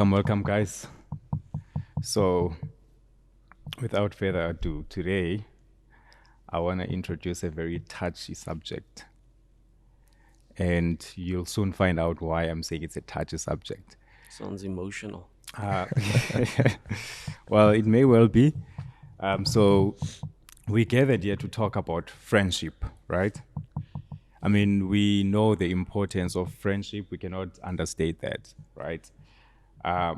Welcome, guys. So, without further ado, today I want to introduce a very touchy subject, and you'll soon find out why I'm saying it's a touchy subject. Sounds emotional. Uh, well, it may well be. So, we gathered here to talk about friendship, right? I mean, we know the importance of friendship. We cannot understate that, right?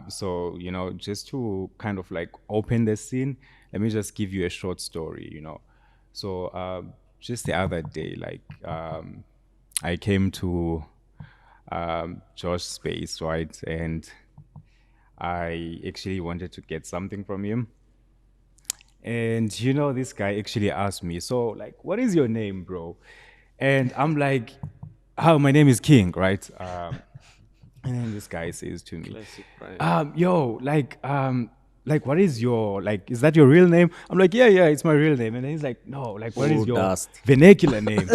So, just to kind of like open the scene, let me just give you a short story. So, just the other day, I came to Josh's space, right? And I actually wanted to get something from him. And this guy actually asked me, so like, what is your name, bro? And I'm like, oh, my name is King, right? And then this guy says to me, Classic, right? yo, what is your, is that your real name? I'm like, yeah, it's my real name. And then he's like, no, like, what is your Dust. vernacular name?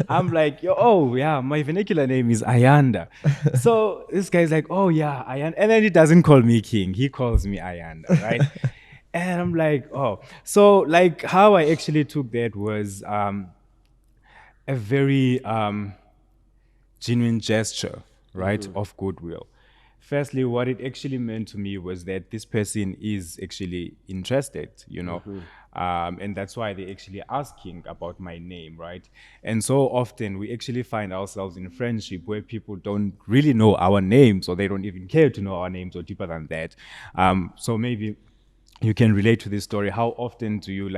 I'm like, oh, yeah, my vernacular name is Ayanda. So this guy's like, oh, yeah, Ayanda. And then he doesn't call me King. He calls me Ayanda, right? And I'm like, oh. So, like, how I actually took that was a very genuine gesture, right, of goodwill. Firstly, what it actually meant to me was that this person is actually interested. And that's why they actually asking about my name, right? And so often we actually find ourselves in friendship where people don't really know our names, or they don't even care to know our names, or deeper than that. So maybe you can relate to this story. How often do you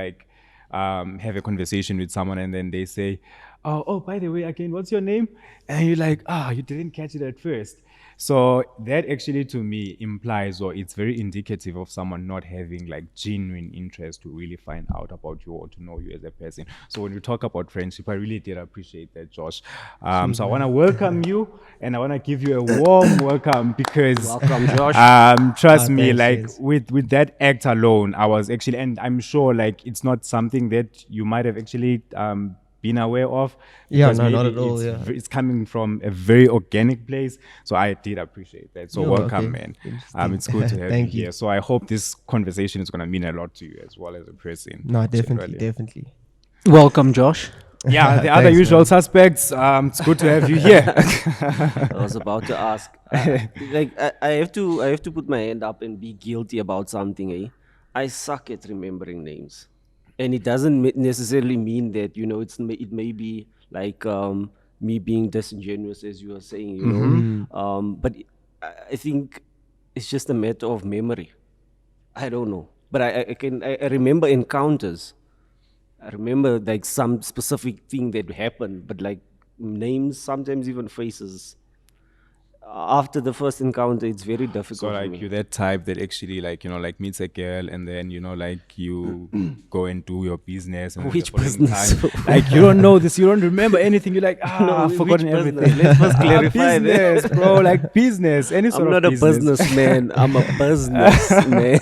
have a conversation with someone and then they say, oh, by the way, again, what's your name? And you're like, you didn't catch it at first. So that actually to me implies, or it's very indicative of someone not having like genuine interest to really find out about you or to know you as a person. So when you talk about friendship, I really did appreciate that, Josh. So I want to welcome you, and I want to give you a warm welcome because Welcome, Josh. trust me, thanks, like yes. with that act alone, I was actually, and I'm sure like it's not something that you might have actually been aware of. Yeah, because no, not maybe at all, It's, yeah. it's coming from a very organic place, so I did appreciate that. So Yeah, welcome, okay. man. Interesting. It's good to have you Thank you. here. So I hope this conversation is going to mean a lot to you as well as a person. No, definitely, generally. definitely. Welcome, Josh. Yeah, the other Thanks, usual man. suspects. It's good to have you here. I was about to ask. I have to put my hand up and be guilty about something. I suck at remembering names, and it doesn't necessarily mean that it may be like me being disingenuous, as you were saying. But I think it's just a matter of memory. I don't know, but I remember encounters. I remember like some specific thing that happened, but like names, sometimes even faces. After the first encounter, it's very difficult So for like me. you're that type that actually meets a girl and then you go and do your business. And then Which the following business? time, like you don't know this, you don't remember anything. You're like I've which forgotten business? everything. Let's first clarify that. business, bro. Like business, any sort I'm of not a business. businessman. I'm a businessman.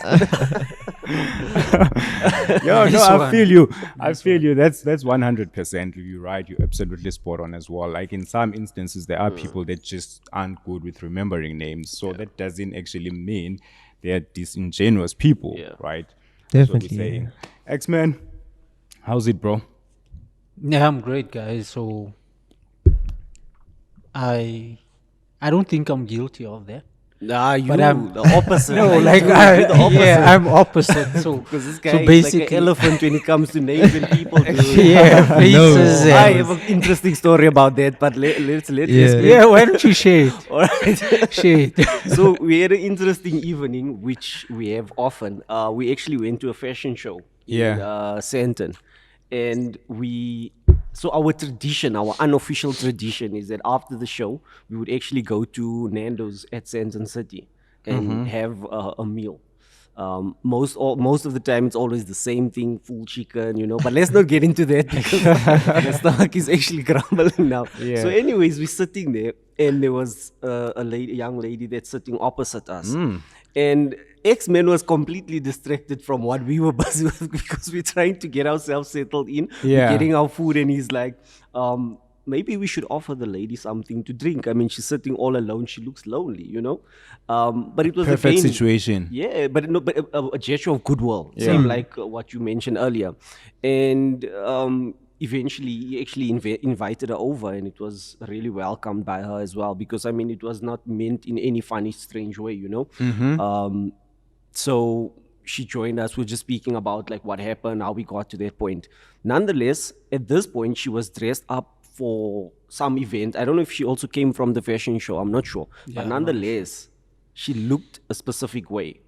Yo, Nice no, I one. feel you. I feel you. That's 100%. You're right. You're absolutely spot on as well. Like in some instances, there are people that just aren't good with remembering names. So that doesn't actually mean they're disingenuous people, Yeah. right? That's what we're Definitely, saying. X-Men, how's it, bro? Yeah, I'm great, guys. So I don't think I'm guilty of that. Nah, you But I'm- the opposite. No, Like, like you would be the opposite. yeah, I'm opposite. So Because this guy so is basically, like an elephant when it comes to names and people. Dude. yeah, faces. I and- have an interesting story about that, but let's Yeah. yeah. Why don't you share it? All right. Share it. So we had an interesting evening, which we have often. We actually went to a fashion show in Yeah. Sandton, and so our tradition, our unofficial tradition, is that after the show we would actually go to Nando's at Sandton City and have a meal. Most of the time it's always the same thing, full chicken, you know. But let's not get into that because the stomach is actually grumbling now. Yeah. So, anyways, we're sitting there, and there was a young lady that's sitting opposite us, and X-Men was completely distracted from what we were busy with because we're trying to get ourselves settled in. Yeah. We're getting our food, and he's like, maybe we should offer the lady something to drink. I mean, she's sitting all alone. She looks lonely, you know. But it was Perfect again, situation. yeah, but no, but a gesture of goodwill, Yeah. same like what you mentioned earlier, and eventually he actually invited her over, and it was really welcomed by her as well because I mean it was not meant in any funny, strange way, you know. So she joined us. We're just speaking about like what happened, how we got to that point. Nonetheless, at this point, she was dressed up for some event. I don't know if she also came from the fashion show. I'm not sure. But nonetheless, she looked a specific way.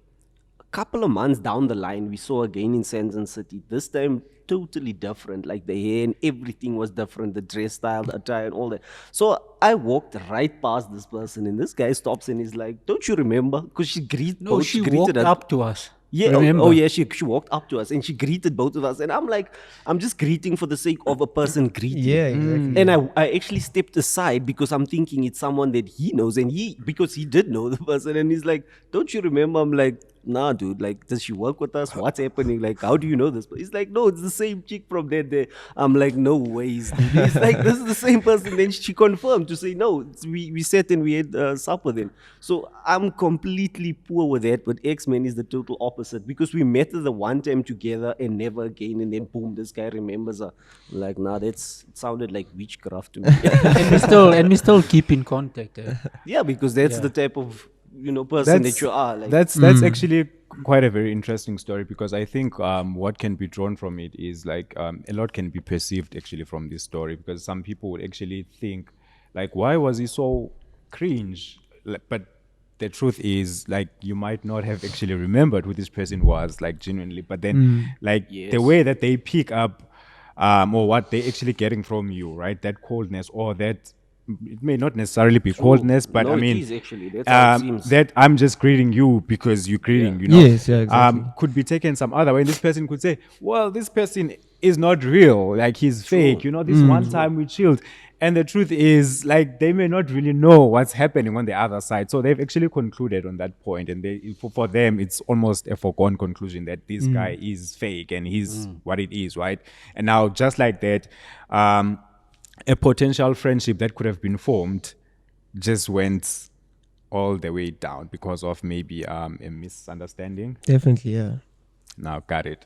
A couple of months down the line, we saw again in Sands City. This time, totally different. Like the hair and everything was different. The dress style, the attire, and all that. So I walked right past this person, and this guy stops and he's like, "Don't you remember?" Because she No, she walked greeted us. up to us. Yeah, Remember? yeah, she walked up to us and she greeted both of us. And I'm like, I'm just greeting for the sake of a person greeting. Yeah, exactly. And I actually stepped aside because I'm thinking it's someone that he knows. And because he did know the person. And he's like, don't you remember? I'm like, nah, dude, like, does she work with us? What's happening? Like, how do you know this? He's like, no, it's the same chick from that day. I'm like, no ways, dude. He's like, this is the same person. Then she confirmed to say, no, we sat and we had supper then. So I'm completely poor with that. But X-Men is the total opposite because we met her the one time together and never again. And then boom, this guy remembers her. I'm like, nah, it sounded like witchcraft to me. and we still keep in contact. Yeah, because that's the type of person that you are. Like, that's actually quite a very interesting story because I think what can be drawn from it is like a lot can be perceived actually from this story because some people would actually think like, why was he so cringe? But the truth is like you might not have actually remembered who this person was like genuinely, but then like the way that they pick up or what they're actually getting from you, right? That coldness or that it may not necessarily be coldness, but no, I mean, it is actually. That's how it seems. that I'm just greeting you because you're greeting, you know. Yes, yeah, exactly. Could be taken some other way. And this person could say, well, this person is not real. Like he's fake. You know, this one time we chilled. And the truth is, like, they may not really know what's happening on the other side. So they've actually concluded on that point. And for them, it's almost a foregone conclusion that this guy is fake and he's what it is, right? And now, just like that, a potential friendship that could have been formed just went all the way down because of maybe a misunderstanding. Definitely, yeah. Now, got it.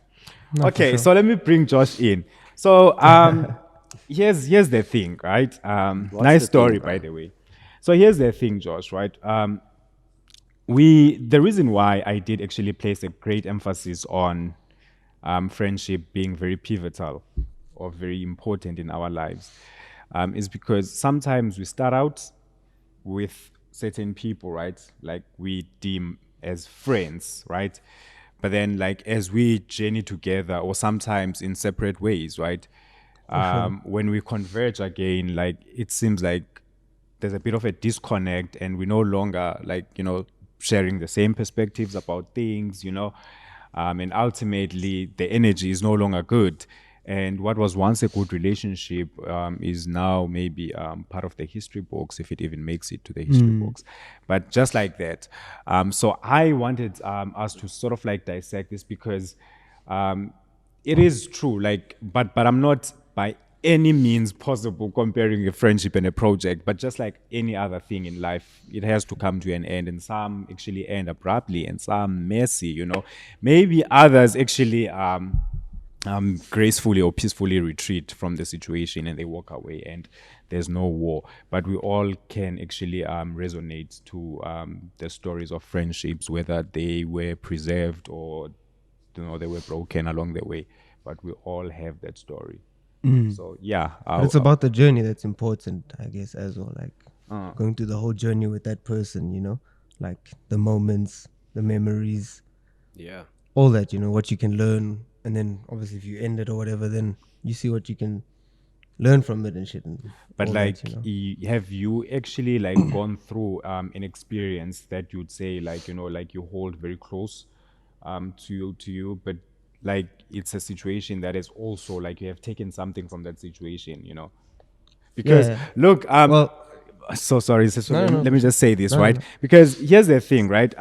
Okay, so let me bring Josh in. So here's the thing, right? Nice the story, thing, by the way. So here's the thing, Josh, right? The reason why I did actually place a great emphasis on friendship being very pivotal or very important in our lives is because sometimes we start out with certain people, right? Like we deem as friends, right? But then like as we journey together or sometimes in separate ways, right? When we converge again, like it seems like there's a bit of a disconnect and we're no longer like, sharing the same perspectives about things, and ultimately the energy is no longer good. And what was once a good relationship is now maybe part of the history books, if it even makes it to the history books. But just like that. So I wanted us to sort of like dissect this because it is true, like, but I'm not by any means possible comparing a friendship and a project, but just like any other thing in life, it has to come to an end, and some actually end abruptly and some messy, Maybe others actually gracefully or peacefully retreat from the situation and they walk away and there's no war. But we all can actually resonate to the stories of friendships, whether they were preserved or they were broken along the way. But we all have that story. So yeah, But it's about the journey that's important, I guess, as well. Like going through the whole journey with that person, like the moments, the memories, all that, what you can learn. And then obviously if you end it or whatever, then you see what you can learn from it and shit. But all like, that, have you actually like gone through an experience that you'd say like, like you hold very close to you, but like it's a situation that is also like you have taken something from that situation, you know. Because Yeah. look, Well, so sorry, so no, no, let for me sure. just say this, No, right? no. Because here's the thing, right?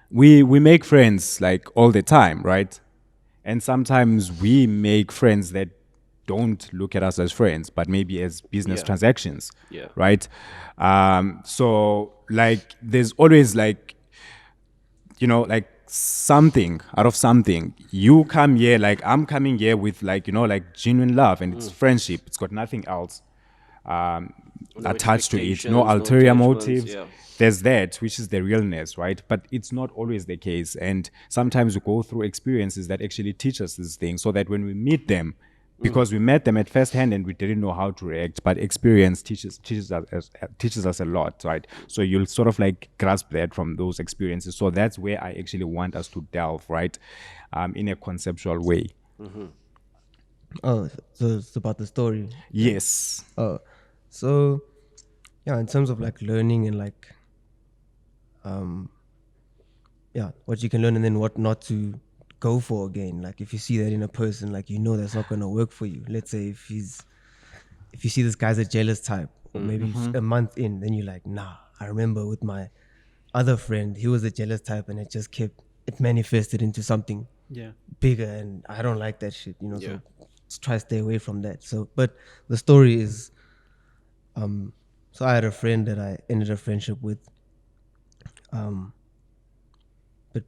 We make friends like all the time, right? And sometimes we make friends that don't look at us as friends, but maybe as business Yeah. transactions, Yeah. right? So like there's always like, you know, like something out of something. You come here, like I'm coming here with like, you know, like genuine love and it's friendship. It's got nothing else No attached to it, no expectations, no ulterior judgments. motives. Yeah. There's that, which is the realness, right? But it's not always the case. And sometimes we go through experiences that actually teach us these things so that when we meet them, because we met them at first hand and we didn't know how to react, but experience teaches us a lot, right? So you'll sort of like grasp that from those experiences. So that's where I actually want us to delve, right, in a conceptual way. Oh, so it's about the story. Yes. Oh, so yeah, in terms of like learning and like, yeah, what you can learn and then what not to go for again. Like if you see that in a person, like you know that's not gonna work for you. Let's say if you see this guy's a jealous type, or maybe a month in, then you're like, nah. I remember with my other friend, he was a jealous type, and it manifested into something Yeah. bigger, and I don't like that shit, you know. Yeah. So just try to stay away from that. So, but the story is, so I had a friend that I ended a friendship with, but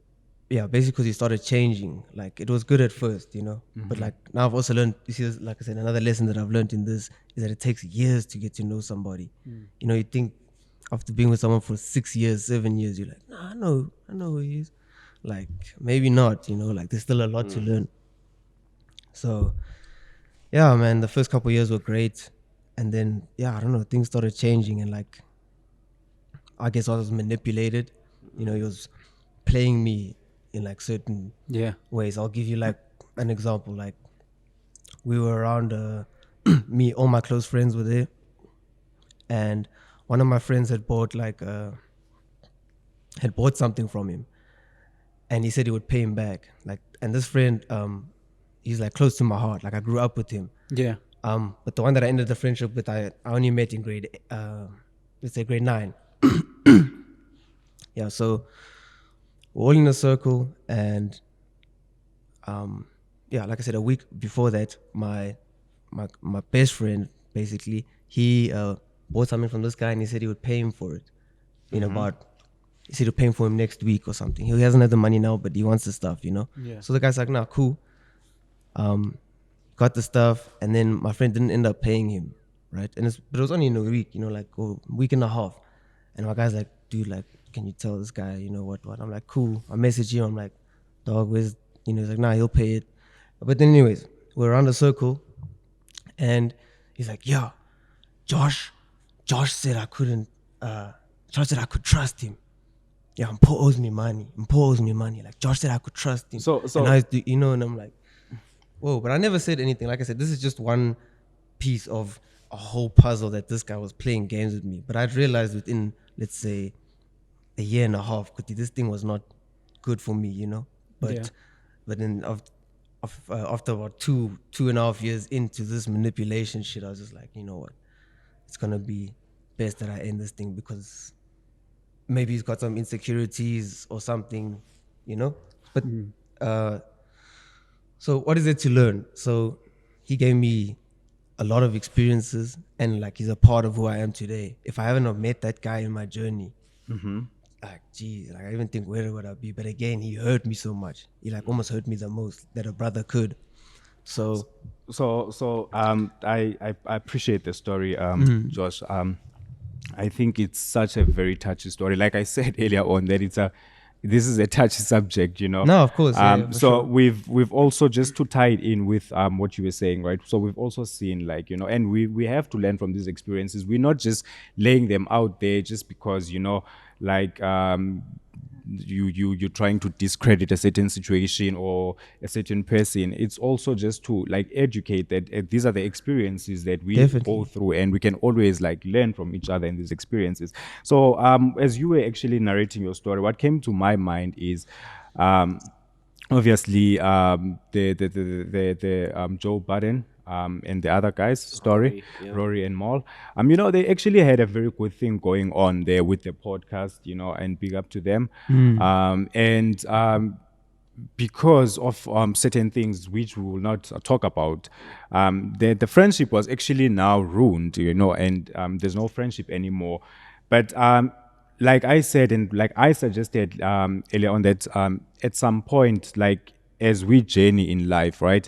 yeah, basically because he started changing. Like it was good at first, you know, but like now I've also learned. You see, like I said, another lesson that I've learned in this is that it takes years to get to know somebody. You know, you think after being with someone for 6 years, 7 years, you're like, nah, I know who he is. Like maybe not, you know, like there's still a lot to learn. So yeah, man, the first couple years were great, and then yeah, I don't know, things started changing, and like I guess I was manipulated. You know, he was playing me in like certain Yeah. ways. I'll give you like an example. Like we were around, me, all my close friends were there, and one of my friends had bought something from him, and he said he would pay him back. Like, and this friend, he's like close to my heart. Like I grew up with him. Yeah. But the one that I ended the friendship with, I only met in let's say grade 9. Yeah, so we're all in a circle, and yeah, like I said, a week before that, my best friend basically he bought something from this guy, and he said he would pay him for it in about. He said he'll pay him for him next week or something. He hasn't had the money now, but he wants the stuff, you know. Yeah. So the guy's like, "Nah, cool." Got the stuff, and then my friend didn't end up paying him, right? But it was only in a week, you know, like a week and a half. And my guy's like, "Dude, like, can you tell this guy, you know what?" I'm like, "Cool." I message him. I'm like, "Dog, where's?" You know, he's like, "Nah, he'll pay it." But then, anyways, we're around the circle, and he's like, "Yeah, Josh said I couldn't. Josh said I could trust him. Yeah, Mpo owes me money. Like Josh said I could trust him. So- and I, you know, and I'm like, whoa, but I never said anything. Like I said, this is just one piece of a whole puzzle that this guy was playing games with me. But I'd realized within, let's say, a year and a half, because this thing was not good for me, you know. But Yeah. then after about 2.5 years into this manipulation shit, I was just like, you know what, it's gonna be best that I end this thing, because maybe he's got some insecurities or something, you know. But so what is it to learn? So he gave me a lot of experiences, and like he's a part of who I am today. If I haven't have met that guy in my journey, like geez, like I even think where would I be? But again, he hurt me so much. He like almost hurt me the most that a brother could. So I appreciate the story, Josh. I think it's such a very touchy story. Like I said earlier on, that this is a touchy subject, you know. No, of course, yeah, for so sure. we've also, just to tie it in with what you were saying, right? So we've also seen, like, you know, and we have to learn from these experiences. We're not just laying them out there just because, you know, like you're trying to discredit a certain situation or a certain person. It's also just to like educate that these are the experiences that we Definitely. go through, and we can always like learn from each other in these experiences. So as you were actually narrating your story, what came to my mind is Obviously, the Joe Budden and the other guys, story, Rory and Maul. They actually had a very good thing going on there with the podcast, and big up to them. And because of certain things which we will not talk about, the friendship was actually now ruined, and there's no friendship anymore. But like I said, and like I suggested earlier on, that at some point, like as we journey in life, right?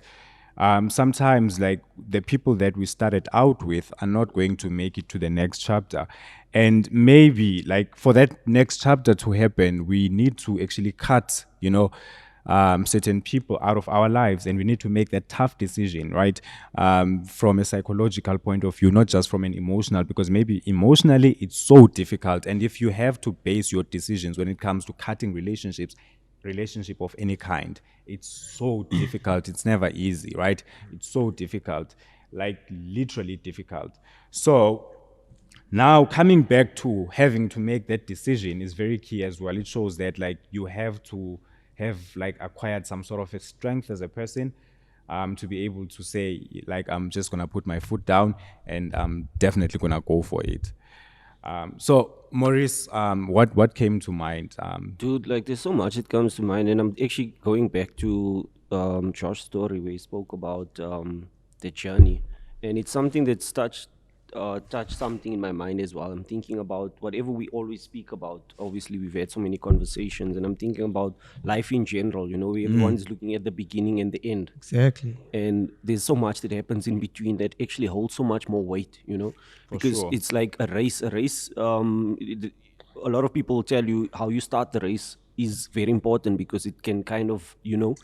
Sometimes like the people that we started out with are not going to make it to the next chapter. And maybe like for that next chapter to happen, we need to actually cut, certain people out of our lives, and we need to make that tough decision, right? From a psychological point of view, not just from an emotional, because maybe emotionally it's so difficult. And if you have to base your decisions when it comes to cutting relationship of any kind, it's so difficult. It's never easy, right? It's so difficult, like literally difficult. So now coming back to having to make that decision is very key as well. It shows that like you have to have like acquired some sort of a strength as a person, to be able to say like, I'm just gonna put my foot down and I'm definitely gonna go for it. So Maurice, what came to mind? Dude, like there's so much that comes to mind, and I'm actually going back to Josh's story where he spoke about the journey, and it's something that's touched something in my mind as well. I'm thinking about whatever we always speak about. Obviously, we've had so many conversations, and I'm thinking about life in general. Where everyone's looking at the beginning and the end. Exactly. And there's so much that happens in between that actually holds so much more weight, because sure. it's like a race. A lot of people tell you how you start the race is very important, because it can kind of, you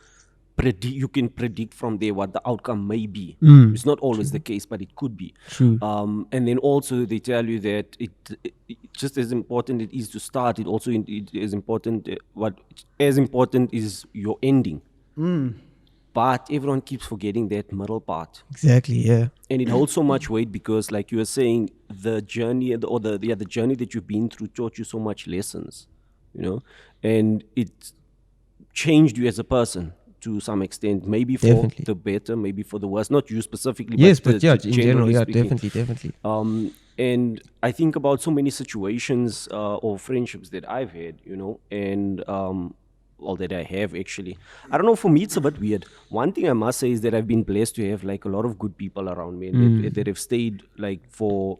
can predict from there what the outcome may be. It's not always the case, but it could be. True. And then also they tell you that it just as important it is to start, it is important, what as important is your ending. But everyone keeps forgetting that middle part. Exactly, yeah. And it holds so much weight because, like you were saying, the journey the journey that you've been through taught you so much lessons, and it changed you as a person to some extent, maybe for Definitely. the better, maybe for the worse. Not you specifically, Yes, but but yeah, in general, generally yeah, speaking. definitely. And I think about so many situations or friendships that I've had, and all that I have actually. I don't know, for me it's a bit weird. One thing I must say is that I've been blessed to have like a lot of good people around me, and that have stayed like for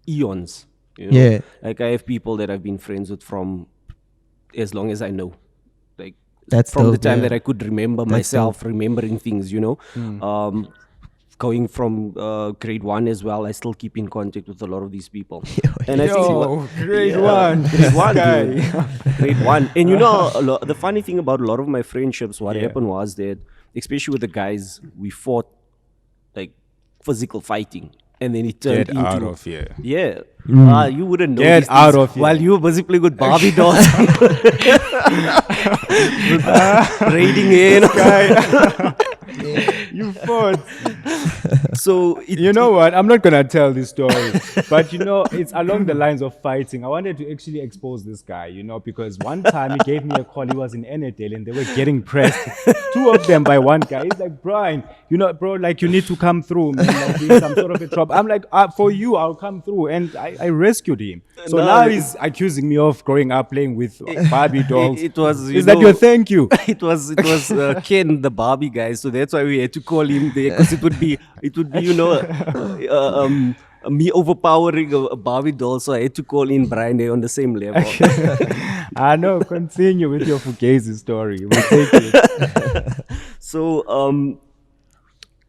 eons. Yeah. Like I have people that I've been friends with from as long as I know. Like That's from the dope, time yeah. that I could remember myself, remembering things, going from grade 1 as well, I still keep in contact with a lot of these people. And I think grade one. grade 1, Guy. dude. Grade 1. And the funny thing about a lot of my friendships, what happened was that, especially with the guys, we fought like physical fighting. And then it turned Get into... out of here. Yeah. You wouldn't know Get these out things of here. while you were busy playing with Barbie dolls. Braiding in. You fought. So You know what? I'm not gonna tell this story, but it's along the lines of fighting. I wanted to actually expose this guy, because one time he gave me a call. He was in Enedale and they were getting pressed, two of them by one guy. He's like, Brian, bro, like you need to come through, man, like in some sort of a trouble. I'm like, for you, I'll come through, and I rescued him. So now he's accusing me of growing up playing with Barbie dolls. It was, Is that your thank you? It was Ken, the Barbie guy. So that's why we had to call him there, because it would be me overpowering a Barbie doll. So I had to call in Brian there on the same level. I know. Continue with your Fugazi story. We'll take it. So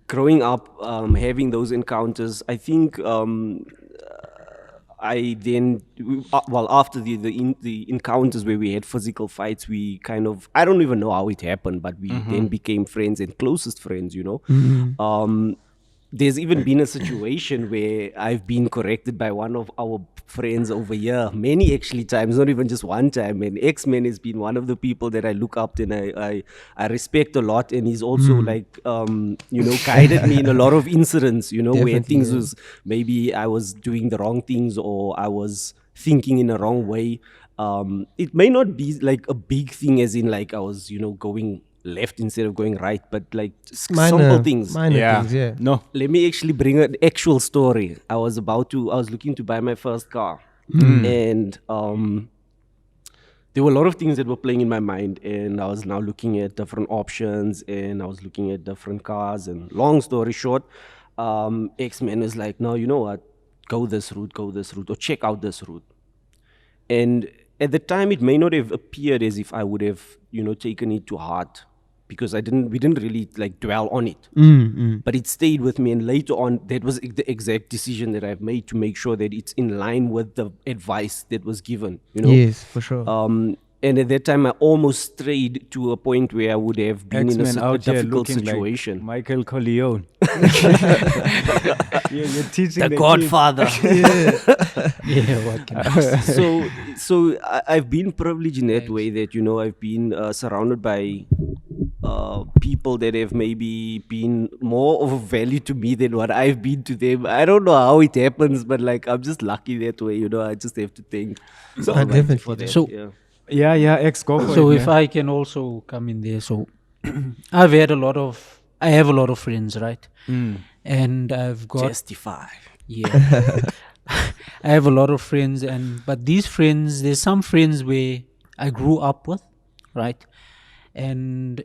growing up, having those encounters, I think I then, after the encounters where we had physical fights, we kind of, I don't even know how it happened, but we then became friends and closest friends, there's even been a situation where I've been corrected by one of our friends over here, many actually times, not even just one time. And X-Men has been one of the people that I look up to and I respect a lot. And he's also guided me in a lot of incidents, where Definitely, things yeah. was, maybe I was doing the wrong things or I was thinking in a wrong way. It may not be like a big thing as in like I was, going left instead of going right, but like simple things. Minor things, yeah. No. Let me actually bring an actual story. I was looking to buy my first car. And there were a lot of things that were playing in my mind. And I was now looking at different options and I was looking at different cars. And long story short, X-Men was like, no, you know what? Go this route, or check out this route. And at the time, it may not have appeared as if I would have, taken it to heart, because we didn't really like dwell on it. But it stayed with me, and later on, that was the exact decision that I've made to make sure that it's in line with the advice that was given. Yes, for sure. And at that time, I almost strayed to a point where I would have been in X-Men a out here difficult looking situation. like Michael Corleone. You're teaching The the Godfather. Yeah, what can I say? So I've been privileged in that way that I've been surrounded by people that have maybe been more of a value to me than what I've been to them. I don't know how it happens, but like I'm just lucky that way. I just have to thank. So Almighty definitely. for that. So- yeah. Yeah, X, go for So it. if I can also come in there, so I have a lot of friends, right? And I've got Testify. yeah, I have a lot of friends, but these friends, there's some friends where I grew up with, right? And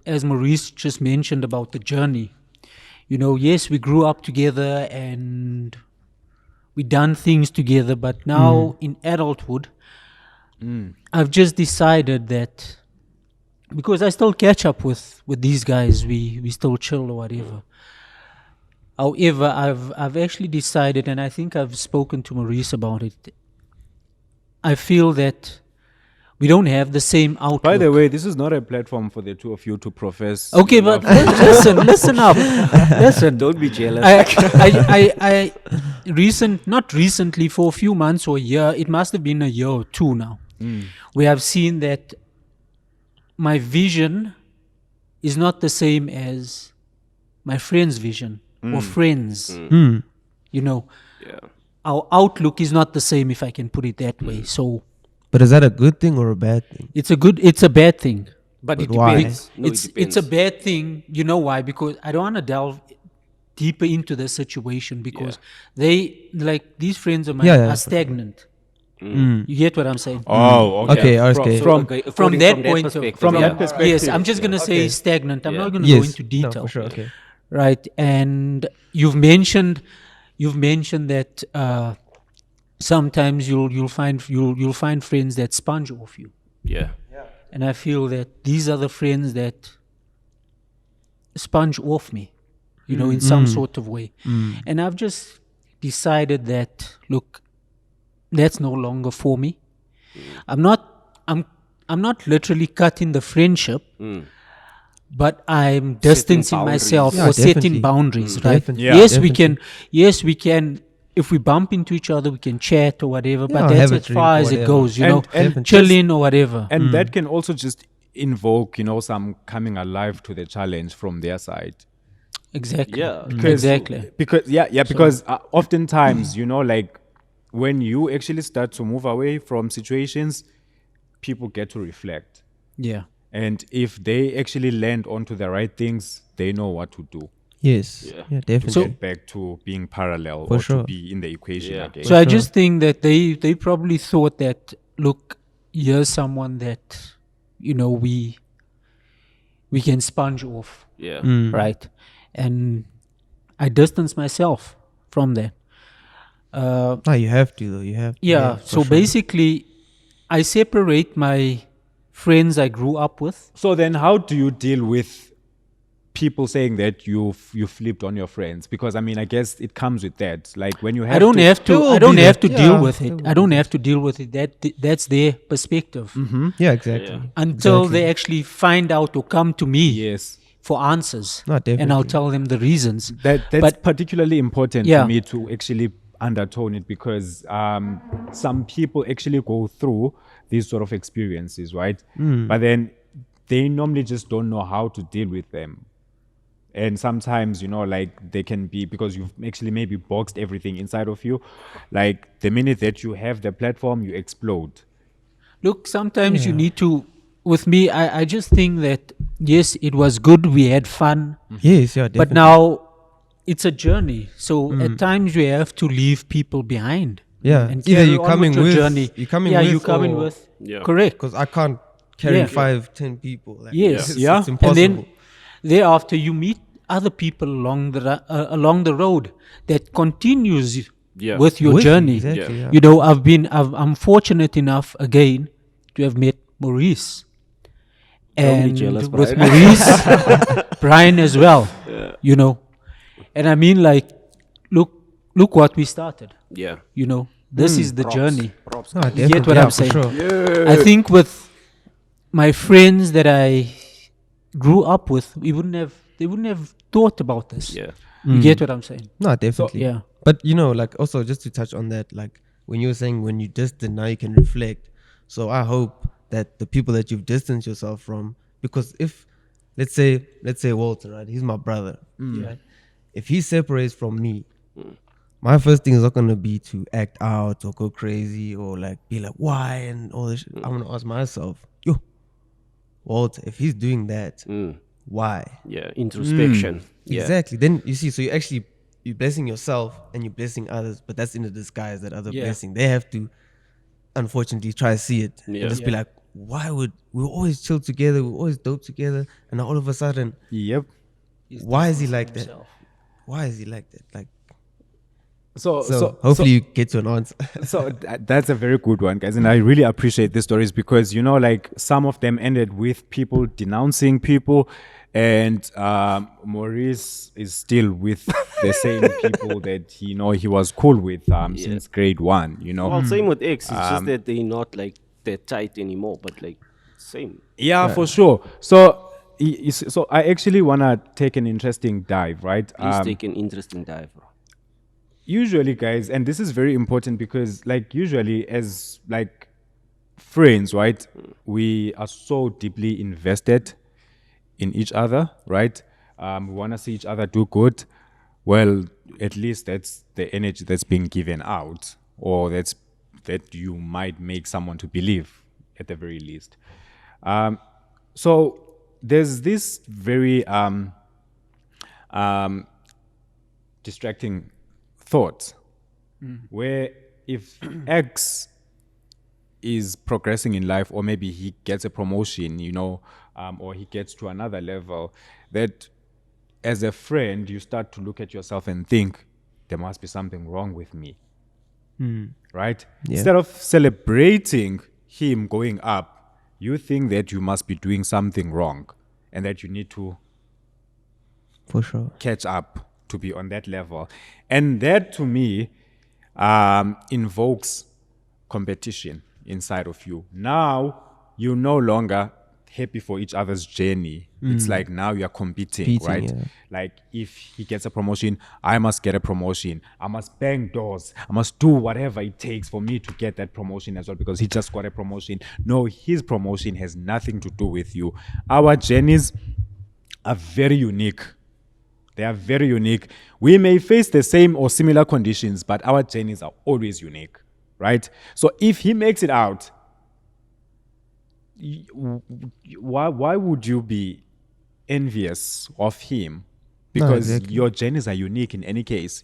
as Maurice just mentioned about the journey, yes, we grew up together and we done things together, but now in adulthood, I've just decided that because I still catch up with these guys, we still chill or whatever. However, I've actually decided, and I think I've spoken to Maurice about it. I feel that we don't have the same outlook. By the way, this is not a platform for the two of you to profess. Okay, but listen up. Listen. Don't be jealous. I not recently, for a few months or a year, it must have been a year or two now, we have seen that my vision is not the same as my friend's vision or friends. Yeah. Our outlook is not the same, if I can put it that way. So But is that a good thing or a bad thing? it's a bad thing. But it why? depends. No, It's it depends. a bad thing. You know why? Because I don't want to delve deeper into the situation because these friends of mine Yeah, are stagnant. You get what I'm saying? Oh, Okay, From- okay. From, From that point of perspective, from yeah. that perspective. yes, I'm just gonna say stagnant. I'm not gonna go Yes. into No, detail. for sure. Okay. Right? And you've mentioned that sometimes you'll find friends that sponge off you. Yeah. And I feel that these are the friends that sponge off me, in some sort of way. And I've just decided that, look, that's no longer for me. I'm not literally cutting the friendship, but I'm distancing boundaries. myself Yeah, or setting definitely. boundaries, right? Definitely. Yeah. Yes, we can. If we bump into each other, we can chat or whatever, Yeah, but that's have a as drink far or as it whatever. goes, And chilling or whatever. And that can also just invoke, some coming alive to the challenge from their side. Exactly. Yeah. Exactly. Because oftentimes, like when you actually start to move away from situations, people get to reflect. Yeah. And if they actually land onto the right things, they know what to do Yes. Yeah, definitely. to get back to being parallel For or sure. to be in the equation Yeah. again. So I just think that they probably thought that, look, here's someone that, we can sponge off, Yeah. right? And I distance myself from that. No, you have to though. You have to. Yeah. for So sure. basically, I separate my friends I grew up with. So then how do you deal with people saying that you flipped on your friends? Because I guess it comes with that. Like when you have I don't have There to. will I don't be have that. to deal Yeah, with there it. will I don't have to deal with it. That's their perspective. Yeah, exactly. Yeah. Until they actually find out or come to me, Yes. for answers, No, and I'll definitely. tell them the reasons. That's But- particularly important Yeah. to me to actually undertone it, because some people actually go through these sort of experiences, right? But then they normally just don't know how to deal with them. And sometimes, like, they can be, because you've actually maybe boxed everything inside of you, like the minute that you have the platform, you explode. Look, sometimes you need to. With me, I just think that yes, it was good. We had fun, Yes, yeah, definitely. but now it's a journey. So at times we have to leave people behind. Yeah, and either carry you're on coming your with- journey. you're coming yeah, with you coming or- with. Yeah. Correct. because I can't carry Yeah. 5-10 people. Like, Yes. it's, Yeah. it's And impossible. And then thereafter, you meet other people along the road that continues Yeah. with your With you, journey. exactly, yeah. You know, I'm fortunate enough again to have met Maurice, Don't be and jealous, with Brian. Maurice, Brian as well. You know, and I mean, like, look what we started. Yeah. You know, this is the journey. Props. No, You get definitely, what yeah, I'm for saying? sure. I think with my friends that I grew up with, they wouldn't have thought about this. Yeah. You get what I'm saying? No, definitely. yeah. But like also just to touch on that, like when you were saying when you distant, now you can reflect. So I hope that the people that you've distanced yourself from, because if let's say Walter, right? He's my brother. Right? If he separates from me, my first thing is not gonna be to act out or go crazy or like be like why and all this shit. I'm gonna ask myself, yo, Walter, if he's doing that, why? Yeah. Introspection. Yeah. Exactly. Then you see, so you're blessing yourself and you're blessing others, but that's in the disguise, that other Yeah. blessing. They have to, unfortunately, try to see it Yeah. and just be like, why would we always chill together? We always dope together, and now all of a sudden, Yep. why is he like that? Why is he like that? Like, So hopefully you get to an answer. That's a very good one, guys, and I really appreciate these stories, because like some of them ended with people denouncing people, and Maurice is still with the same people that he was cool with since grade 1. Well, same with X. It's just that they're not like that tight anymore, but like same. Yeah, for sure. So I actually wanna take an interesting dive, right? Please take an interesting dive, bro. Usually, guys, and this is very important, because like usually as like friends, right, we are so deeply invested in each other, right? We want to see each other do good. Well, at least that's the energy that's being given out, or that you might make someone to believe at the very least. So there's this very distracting thought where if X is progressing in life, or maybe he gets a promotion, or he gets to another level, that as a friend, you start to look at yourself and think, there must be something wrong with me. Right? Yeah. Instead of celebrating him going up, you think that you must be doing something wrong and that you need to For sure. catch up to be on that level. And that, to me, invokes competition inside of you. Now, you're no longer happy for each other's journey. It's like now you're competing, right? yeah. Like if he gets a promotion, I must get a promotion. I must bang doors. I must do whatever it takes for me to get that promotion as well, because he just got a promotion. No, his promotion has nothing to do with you. Our journeys are very unique. They are very unique. We may face the same or similar conditions, but our journeys are always unique, right? So if he makes it out, why would you be envious of him? Because exactly. your journeys are unique in any case.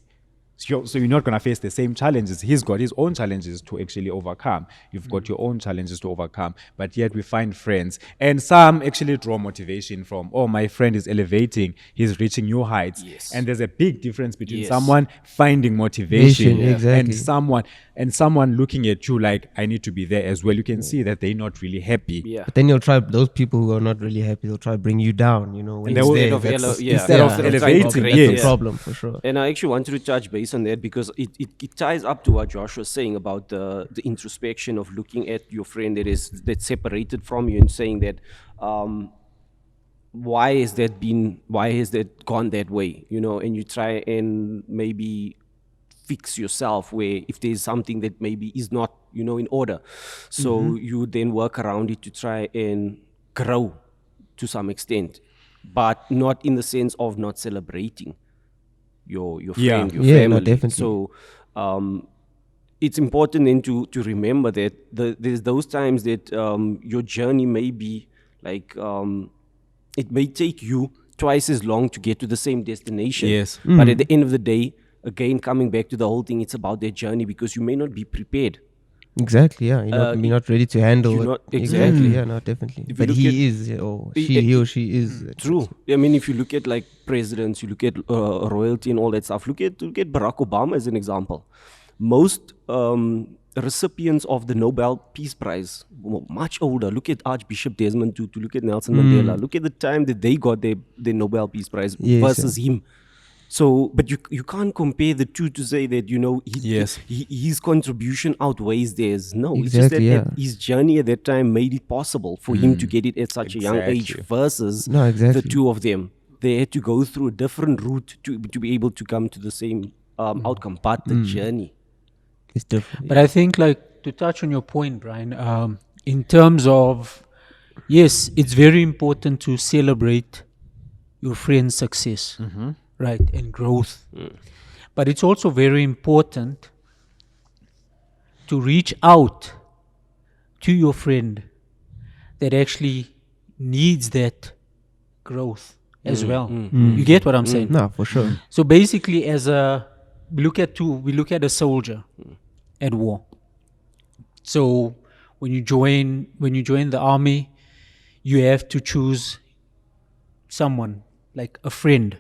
So you're not going to face the same challenges. He's got his own challenges to actually overcome. You've got your own challenges to overcome. But yet we find friends. And some actually draw motivation from, oh, my friend is elevating. He's reaching new heights. Yes. And there's a big difference between Yes. someone finding motivation Yeah. Exactly. and someone looking at you like, I need to be there as well. You can see that they're not really happy. Yeah. But then you'll try, those people who are not really happy, they'll try to bring you down, when And it's they will- there, Instead of that's- ele- yeah, instead of trying to elevating, upgrade, yes. That's the problem, for sure. And I actually wanted to touch base on that because it ties up to what Josh was saying about the introspection of looking at your friend that's separated from you and saying that why has that gone that way, and you try and maybe fix yourself where if there's something that maybe is not, in order. So you then work around it to try and grow to some extent, but not in the sense of not celebrating your friend, your Yeah, no, family. definitely. So it's important then to remember that there's those times that your journey may be like, it may take you twice as long to get to the same destination. Yes. But at the end of the day, again, coming back to the whole thing, it's about their journey, because you may not be prepared. Exactly, yeah. You're not ready to handle you're it. not- Exactly, yeah, no, definitely. If you But look he at- is, or he or she is. True. I mean, if you look at like presidents, you look at royalty and all that stuff. Look at Barack Obama as an example. Most recipients of the Nobel Peace Prize were much older. Look at Archbishop Desmond Tutu. Look at Nelson Mandela. Look at the time that they got their Nobel Peace Prize Yes, versus him. So, but you can't compare the two to say that, Yes. his contribution outweighs theirs. No, it's just that Exactly, yeah. his journey at that time made it possible for him to get it at such a young age Exactly. versus No, exactly. the two of them. They had to go through a different route to be able to come to the same outcome, but the journey. It's different. But I think, like, to touch on your point, Brian, in terms of, yes, it's very important to celebrate your friend's success, right, and growth. But it's also very important to reach out to your friend that actually needs that growth as well. You get what I'm saying? No, for sure. So basically, we look at a soldier at war. So when you join the army, you have to choose someone like a friend,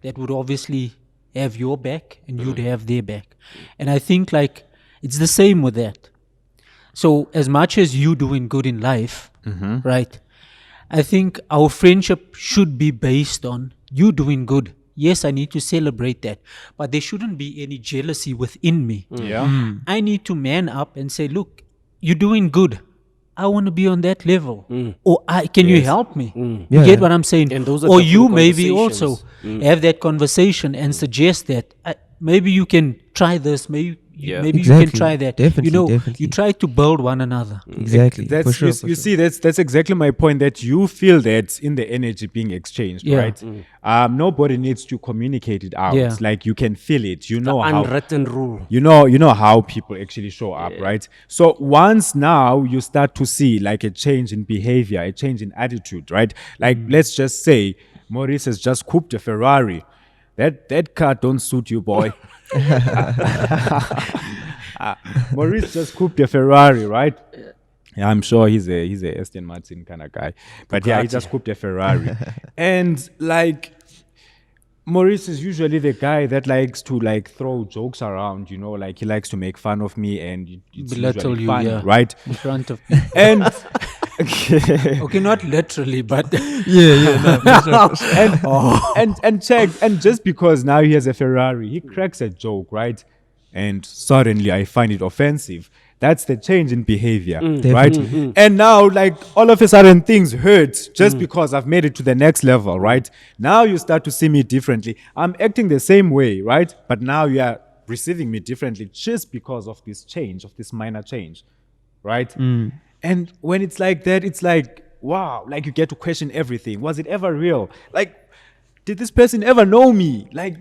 that would obviously have your back and you'd have their back. And I think like it's the same with that. So as much as you doing good in life, right? I think our friendship should be based on you doing good. Yes, I need to celebrate that, but there shouldn't be any jealousy within me. Yeah. I need to man up and say, look, you're doing good. I want to be on that level. Or can you help me? Yeah, You get yeah. what I'm saying? And those are Or different you maybe also conversations. have that conversation and suggest that maybe you can try this, maybe Yeah. maybe you can Exactly. try that. Definitely, definitely. You try to build one another. Exactly. That's for sure. you, for you sure. see that's exactly my point, that you feel that in the energy being exchanged, Yeah. right? Nobody needs to communicate it out. Yeah. Like you can feel it. You know how Unwritten rule. you know how people actually show up, right? So once now you start to see like a change in behavior, a change in attitude, right? Like let's just say Maurice has just couped a Ferrari. That car don't suit you, boy. Maurice just couped a Ferrari, right? Yeah, I'm sure he's a Aston Martin kind of guy. But yeah, he just couped a Ferrari. And like Maurice is usually the guy that likes to like throw jokes around, like he likes to make fun of me and it's Belittle usually you, funny, yeah. right? In front of people. And Okay, not literally, but and check, and just because now he has a Ferrari, he cracks a joke, right? And suddenly I find it offensive. That's the change in behavior, right? And now, like, all of a sudden things hurt just because I've made it to the next level, right? Now you start to see me differently. I'm acting the same way, right? But now you are receiving me differently just because of this change, of this minor change, right? And when it's like that, it's like, wow, like you get to question everything. Was it ever real? Like, did this person ever know me? Like,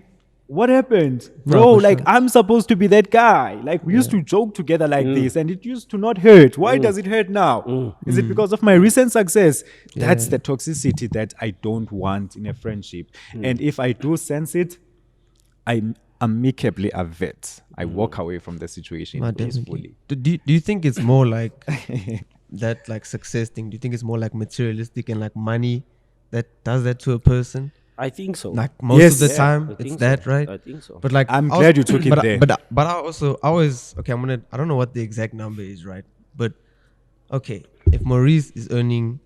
what happened? Bro, for like, sure. I'm supposed to be that guy. Like, we used to joke together like this, and it used to not hurt. Why does it hurt now? Is it because of my recent success? That's the toxicity that I don't want in a friendship. And if I do sense it, I amicably avert. I walk away from the situation No, peacefully. definitely. Do you think it's more like that, like success thing? Do you think it's more like materialistic and like money that does that to a person? I think so. Like most Yes. of the Yeah, time, I it's think that, so. right? I think so. But like, I'm I was- glad you took it but, there. But I always okay. I don't know what the exact number is, right? But okay, if Maurice is earning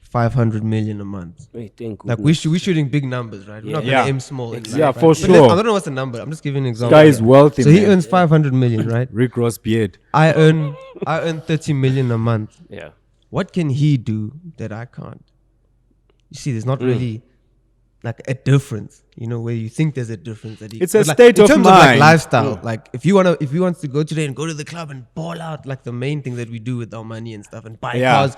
500 million a month, Wait, thank like goodness. we're shooting big numbers, right? We're not Yeah. gonna aim small. It's Yeah, like, for But sure. I don't know what's the number. I'm just giving an example. Guy is wealthy, So he man. earns 500 million, right? Rick Ross beard. I earn 30 million a month. Yeah. what can he do that I can't? You see, there's not really like a difference, you know, where you think there's a difference. That It's a but, like, state in of terms of like mind. lifestyle. Like if he wants to go today and go to the club and ball out, like the main thing that we do with our money and stuff, and buy Yeah. cars.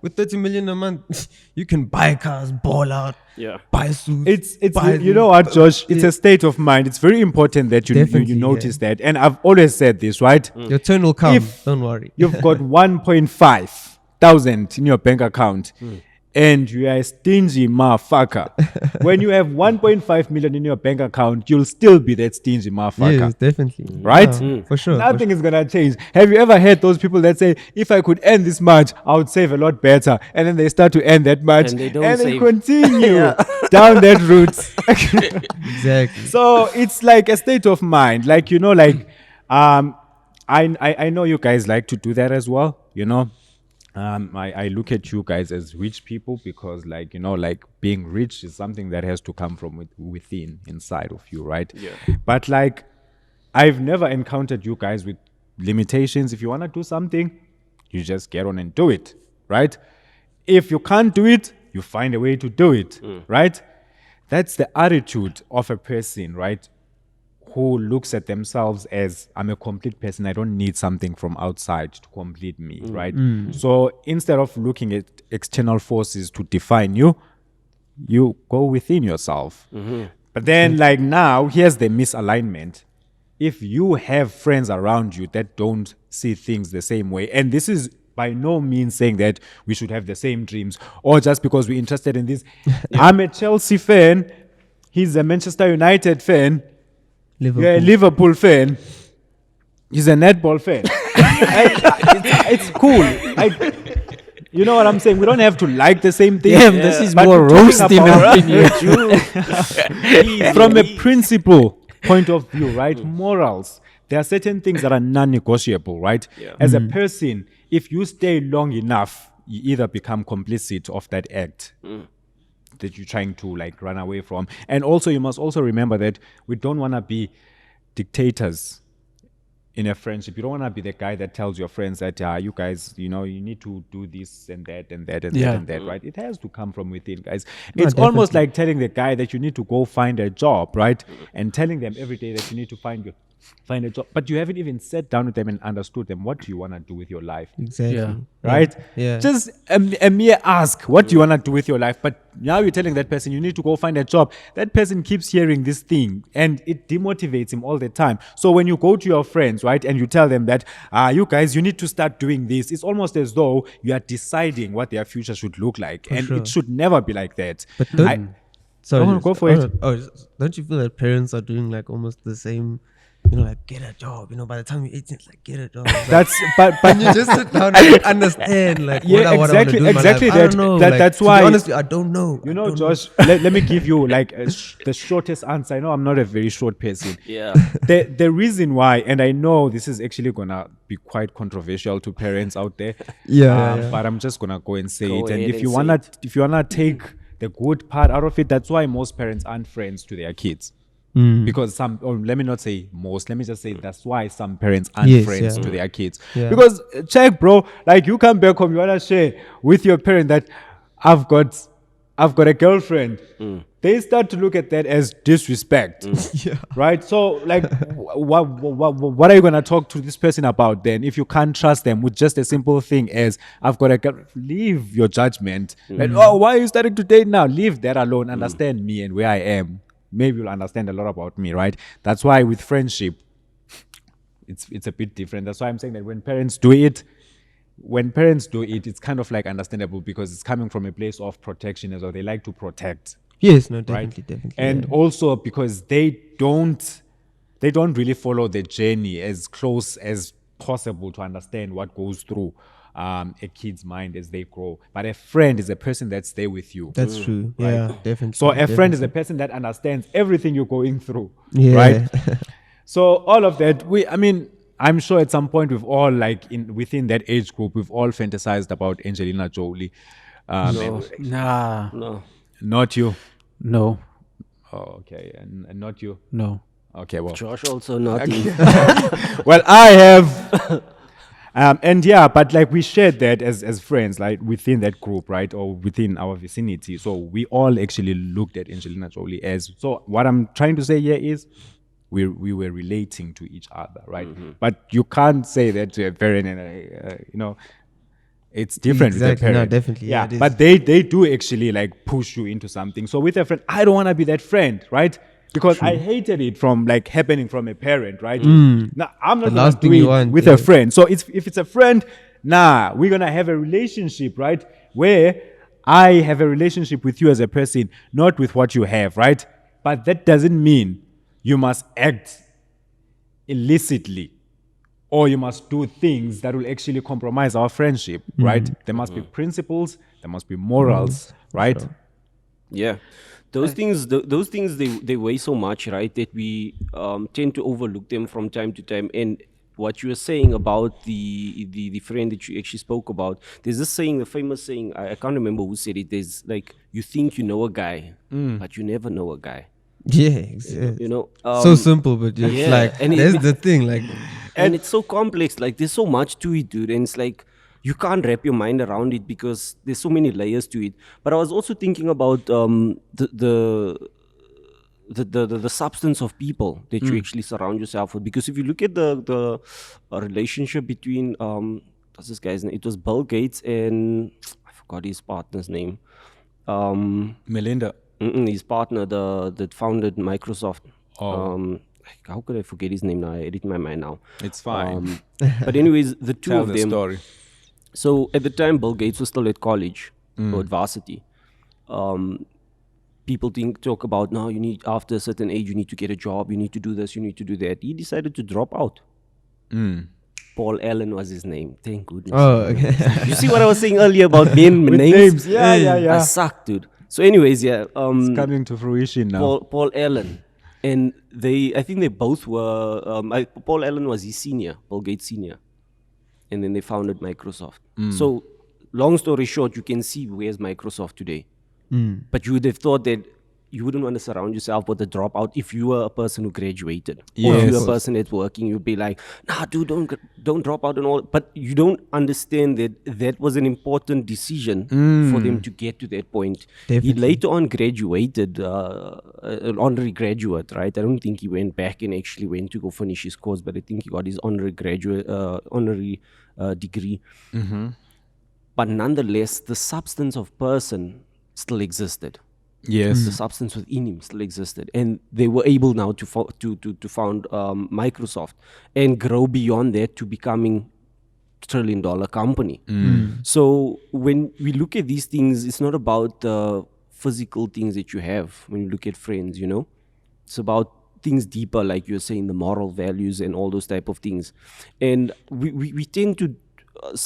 With 30 million a month, you can buy cars, ball out, buy suits. It's buy you know what, Josh? It's a state of mind. It's very important that you Definitely, notice that. And I've always said this, right? Your turn will come. If Don't worry. You've got 1.5 thousand in your bank account. And you are a stingy motherfucker. When you have 1.5 million in your bank account, you'll still be that stingy motherfucker. Yes, definitely. Right? For sure. Nothing is gonna change. Have you ever heard those people that say, if I could earn this much, I would save a lot better, and then they start to earn that much, And they don't and they save. continue down that route. Exactly. So it's like a state of mind. Like, you know, like I know you guys like to do that as well, you know. I look at you guys as rich people because, like, you know, like being rich is something that has to come from within, inside of you, right? Yeah. But like, I've never encountered you guys with limitations. If you want to do something, you just get on and do it, right? If you can't do it, you find a way to do it, right? That's the attitude of a person, right? Who looks at themselves as, I'm a complete person, I don't need something from outside to complete me, right? So instead of looking at external forces to define you, you go within yourself. But then, like, now, here's the misalignment. If you have friends around you that don't see things the same way, and this is by no means saying that we should have the same dreams, or just because we're interested in this. I'm a Chelsea fan, he's a Manchester United fan, Liverpool. you're a Liverpool fan, he's a netball fan. It's cool. You know what I'm saying? We don't have to like the same thing. Damn, this is But more we're talking roasting about- up in here. From a principle point of view, right? Morals. There are certain things that are non-negotiable, right? As a person, if you stay long enough, you either become complicit of that act that you're trying to like run away from. And also, you must also remember that we don't want to be dictators in a friendship. You don't want to be the guy that tells your friends that, you guys, you know, you need to do this and that and that and that and that, right? It has to come from within, guys. It's almost like telling the guy that you need to go find a job, right? And telling them every day that you need to find a job. But you haven't even sat down with them and understood them. What do you want to do with your life? Exactly. Yeah. Right? Yeah. Just a mere ask, what do you want to do with your life? But now you're telling that person, you need to go find a job. That person keeps hearing this thing and it demotivates him all the time. So when you go to your friends, right, and you tell them that, you guys, you need to start doing this, it's almost as though you are deciding what their future should look like. And sure. it should never be like that. But don't, sorry, go for it. Don't you feel that parents are doing like almost the same? You know, like get a job. You know, by the time you're 18, it's like get a job. It's like, That's but and you just sit down and understand like Yeah, what I want to do in my exactly life. I don't know. that's to why- be honest, I don't know. you I know, don't Josh, let me give you like the shortest answer. I know I'm not a very short person. Yeah. The reason why, and I know this is actually gonna be quite controversial to parents out there. Yeah. But I'm just gonna go and say Go it. And ahead if and you say wanna take the good part out of it, that's why most parents aren't friends to their kids. Because let me not say most, let me just say that's why some parents aren't Yes, friends yeah. to their kids. Yeah. Because check, bro, like you come back home, you wanna share with your parent that I've got a girlfriend. They start to look at that as disrespect. Right? So like what are you gonna talk to this person about then if you can't trust them with just a simple thing as I've got a girl? Leave your judgment. Like, oh, why are you starting to date now? Leave that alone. Understand me and where I am. Maybe you'll understand a lot about me, right? That's why with friendship, it's a bit different. That's why I'm saying that when parents do it, it's kind of like understandable because it's coming from a place of protection as well. They like to protect, Yes, no, right? definitely. And also because they don't really follow the journey as close as possible to understand what goes through a kid's mind as they grow. But a friend is a person that's there with you. That's true. Yeah, definitely. So a friend is a person that understands everything you're going through, Yeah. right? So all of that, I'm sure at some point we've all within that age group, we've all fantasized about Angelina Jolie. Nah, No. Not you. no, Oh, okay, and not you. no. Okay, well, Josh also not. well, I And yeah, but like we shared that as friends, like within that group, right, or within our vicinity. So we all actually looked at Angelina Jolie as. So what I'm trying to say here is, we were relating to each other, right? But you can't say that to a parent, and it's different with a Exactly. No, parent. definitely. Yeah, Yeah, it is. but they do actually like push you into something. So with a friend, I don't want to be that friend, right? Because I hated it from like happening from a parent, right? Now I'm not The gonna last do thing you it want, with yeah. a friend. So if it's a friend, we're gonna have a relationship, right? Where I have a relationship with you as a person, not with what you have, right? But that doesn't mean you must act illicitly, or you must do things that will actually compromise our friendship, right? There must be principles, there must be morals, right? sure. Yeah, those things, those things, they weigh so much, right? That we tend to overlook them from time to time. And what you were saying about the friend that you actually spoke about, there's this saying, the famous saying, I can't remember who said it. There's like, you think you know a guy, but you never know a guy. Yeah, exactly. You know, So simple, but it's yeah, like and that's the thing. Like, and it's so complex. Like, there's so much to it, dude. And it's like, you can't wrap your mind around it because there's so many layers to it. But I was also thinking about the substance of people that you actually surround yourself with. Because if you look at the relationship between what's this guy's name? It was Bill Gates and I forgot his partner's name. Melinda. His partner, that founded Microsoft. Oh. How could I forget his name now? I edit my mind now. It's fine. But anyways, the two Tell of the them. story. So at the time, Bill Gates was still at college or at varsity. People talk about, now you need, after a certain age, you need to get a job, you need to do this, you need to do that. He decided to drop out. Paul Allen was his name. Thank goodness. oh, okay. You see what I was saying earlier about men With names? names. Yeah. I suck, dude. So anyways, yeah. It's coming to fruition now. Paul Allen. And I think they both were, Paul Allen was his senior, Bill Gates senior. And then they founded Microsoft. So, long story short, you can see where's Microsoft today. But you would have thought that you wouldn't want to surround yourself with a dropout if you were a person who graduated. Or if you were a person that's working, you'd be like, nah, dude, don't drop out and all. But you don't understand that was an important decision for them to get to that point. Definitely. He later on graduated, an honorary graduate, right? I don't think he went back and actually went to go finish his course, but I think he got his honorary degree. But nonetheless, the substance of person still existed. Yes. The substance within him still existed, and they were able now to found Microsoft and grow beyond that to becoming $1 trillion company. So when we look at these things, it's not about the physical things that you have. When you look at friends, it's about things deeper, like you're saying, the moral values and all those type of things. And we tend to.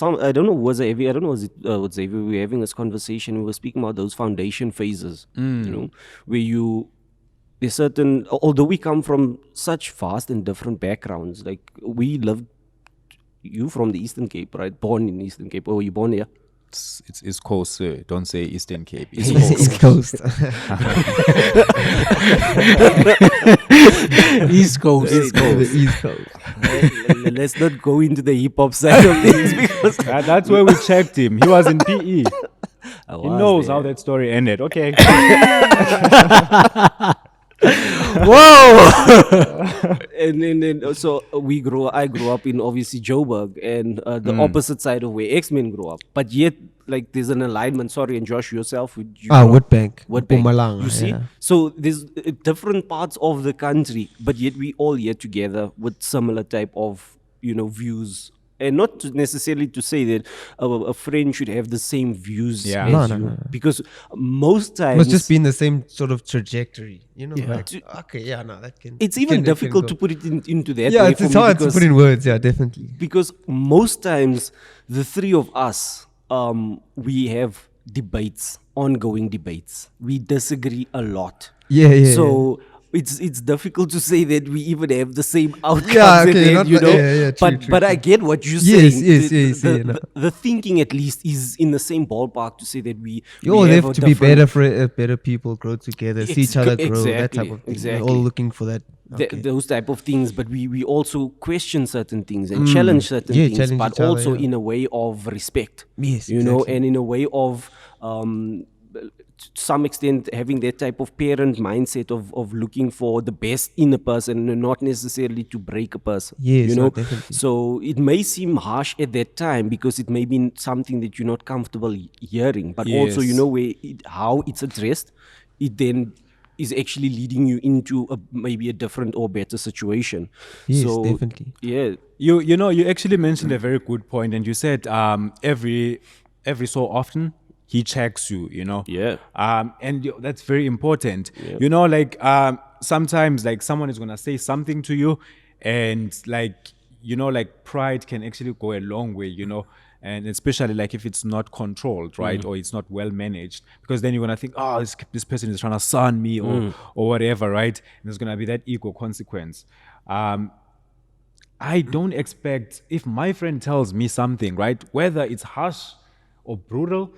I don't know, was it Xavier? We were having this conversation. We were speaking about those foundation phases, where there's certain, although we come from such vast and different backgrounds, like you from the Eastern Cape, right? Born in Eastern Cape, or were you born here? It's East Coast, sir. Don't say Eastern Cape. East East Coast. Coast. East Coast. The East Coast. Let's not go into the hip hop side of things because That's where we checked him. He was in PE. He knows how that story ended. Okay. Whoa! and then so I grew up in obviously Joburg, and the opposite side of where X-Men grew up. But yet, like, there's an alignment. Sorry, and Josh, yourself, Woodbank. Woodbank. Mpumalanga, You see, yeah. so there's different parts of the country, but yet we all here together with similar type of views. And not necessarily to say that a friend should have the same views Yeah. as No, you, no. because most times Must just be in the same sort of trajectory, Yeah. Like, okay, yeah, no, that can. it's it even can difficult go. to put it into that Yeah, way it's for me hard to because- put in words. Yeah, definitely. because most times the three of us we have debates, ongoing debates. We disagree a lot. Yeah. So it's difficult to say that we even have the same outcomes. Yeah, at okay, the end, not you like- know. yeah, true, but I true. get what you're Yes, saying. yes, The- yes, the, yeah, no. the thinking at least is in the same ballpark to say that we You all we have a to be different- better people, grow together, see each other grow, that type of thing. We're all Exactly. looking for that those type of things, but we also question certain things and challenge certain things, challenge but each other, also yeah. in a way of respect. Yes, you know, exactly. and in a way of to some extent having that type of parent mindset of looking for the best in a person and not necessarily to break a person. Yes, you no, know, definitely. so it may seem harsh at that time because it may be something that you're not comfortable hearing, but also Yes. where how it's addressed, it then is actually leading you into maybe a different or better situation. Yes, So definitely. yeah, You know, you actually mentioned a very good point, and you said every so often he checks you, you know. Yeah. And that's very important. You know, like sometimes like someone is gonna say something to you, and like, you know, like pride can actually go a long way, you know. And especially like if it's not controlled, right, or it's not well managed, because then you're gonna think, oh, this person is trying to son me or whatever, right? And there's gonna be that ego consequence. I don't expect, if my friend tells me something, right, whether it's harsh or brutal,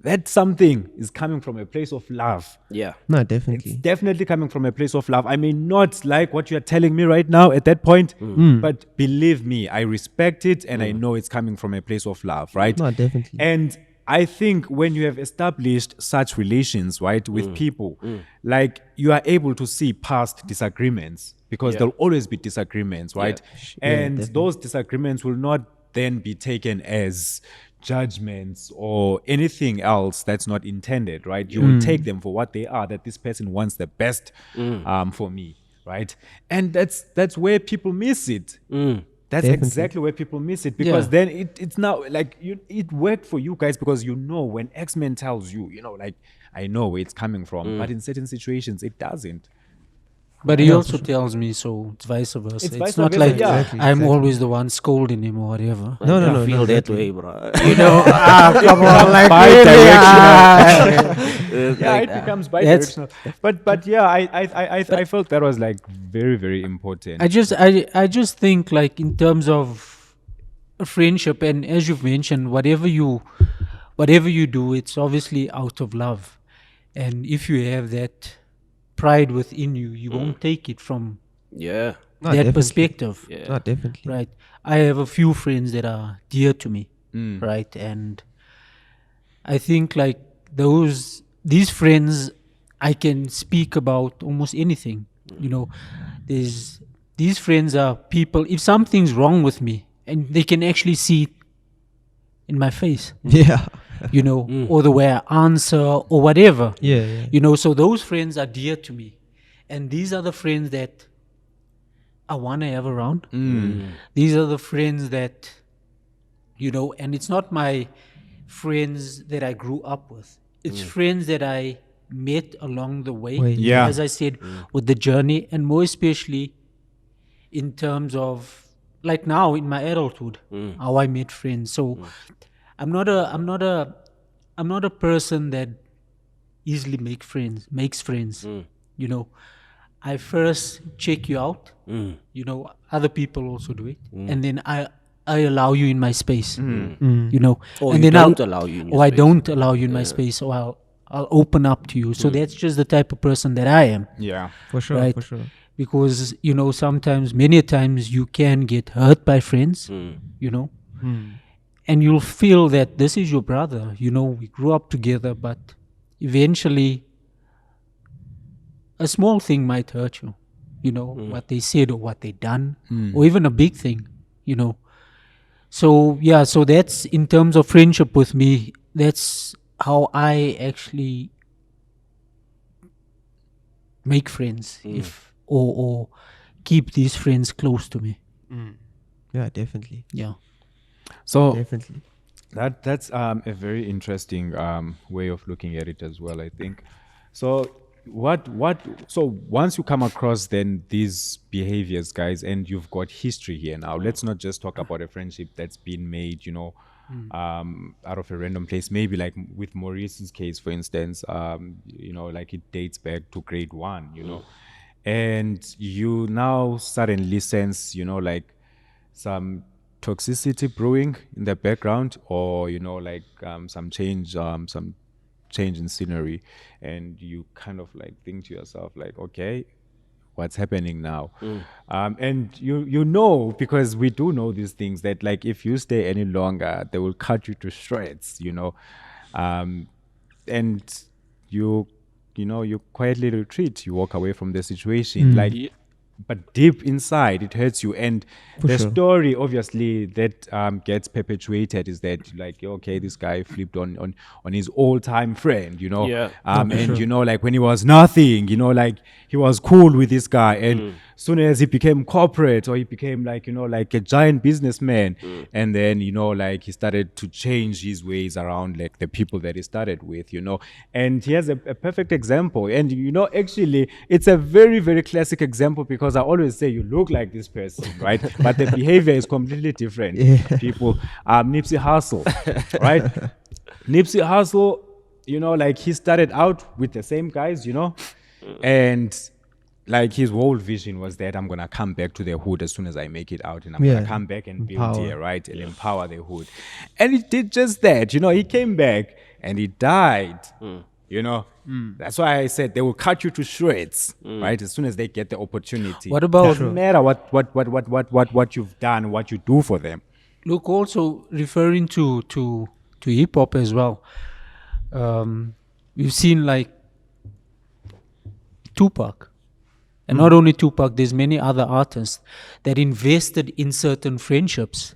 that something is coming from a place of love. yeah, No, It's definitely. definitely coming from a place of love. I may not like what you're telling me right now at that point, but believe me, I respect it and I know it's coming from a place of love, right? No, definitely. And I think when you have established such relations, right, with people, like you are able to see past disagreements because there'll always be disagreements, right? And definitely. those disagreements will not then be taken as judgments or anything else that's not intended, right? You will take them for what they are, that this person wants the best for me, right? And that's where people miss it. That's Definitely. exactly where people miss it, because then it's now like it worked for you guys because you know when X-Men tells you, you know, like I know where it's coming from, but in certain situations it doesn't. But he also tells me, so it's vice versa. It's It's, vice not versa, like yeah. Exactly, I'm exactly. always the one scolding him or whatever. I No, no, don't no, feel no, that exactly. way, bro. You know, come on, like Yeah, Like, it becomes That's- bi-directional. But yeah, I felt that was like very, very important. I just think like in terms of a friendship, and as you've mentioned, whatever you do, it's obviously out of love, and if you have that pride within you, you won't take it from yeah, No, that definitely. perspective. No, definitely. Right. I have a few friends that are dear to me, right? And I think like these friends, I can speak about almost anything. You know, these friends are people. If something's wrong with me, and they can actually see it in my face, Yeah. you know, or the way I answer or whatever. Yeah, yeah. You know, so those friends are dear to me, and these are the friends that I want to have around. These are the friends that, you know, and it's not my friends that I grew up with. It's friends that I met along the way. Yeah. As I said, with the journey, and more especially in terms of like now in my adulthood, how I met friends. So I'm not a person that easily makes friends. You know, I first check you out. You know, other people also do it, and then I allow you in my space. You know, Or and you then don't allow you in your or I space. don't allow you in my space, or I'll open up to you. So that's just the type of person that I am. Yeah. For sure, Right. for sure. Because you know, many a times you can get hurt by friends. You know, and you'll feel that this is your brother. You know, we grew up together, but eventually a small thing might hurt you. You know, what they said or what they done, or even a big thing. You know, so yeah, so that's in terms of friendship with me. That's how I actually make friends, if or keep these friends close to me. Yeah, definitely. Yeah. So Definitely. that's a very interesting way of looking at it as well, I think. So so once you come across then these behaviors, guys, and you've got history here now, let's not just talk about a friendship that's been made, you know, out of a random place. Maybe like with Maurice's case, for instance, you know, like it dates back to grade 1, you know, and you now suddenly sense, you know, like some toxicity brewing in the background, or you know, like some change in scenery, and you kind of like think to yourself like, okay, what's happening now. And you know, because we do know these things, that like if you stay any longer, they will cut you to shreds, you know. And you quietly retreat, you walk away from the situation, like, but deep inside it hurts you. And the story obviously that gets perpetuated is that, like, okay, this guy flipped on his all-time friend, you know. And you know, like when he was nothing, you know, like he was cool with this guy, and soon as he became corporate, or he became like, you know, like a giant businessman, and then, you know, like he started to change his ways around like the people that he started with, you know. And here's a perfect example. And you know, actually it's a very, very classic example, because I always say you look like this person, right? But the behavior is completely different. People, Nipsey Hussle, right? Nipsey Hussle, you know, like he started out with the same guys, you know, and like his whole vision was that I'm gonna come back to the hood as soon as I make it out, and I'm gonna come back and build here, right, and empower the hood. And he did just that, you know. He came back and he died, you know. That's why I said they will cut you to shreds, right, as soon as they get the opportunity. What about- Doesn't matter what you've done, what you do for them. Look, also referring to hip hop as well. We've seen like Tupac. And not only Tupac, there's many other artists that invested in certain friendships,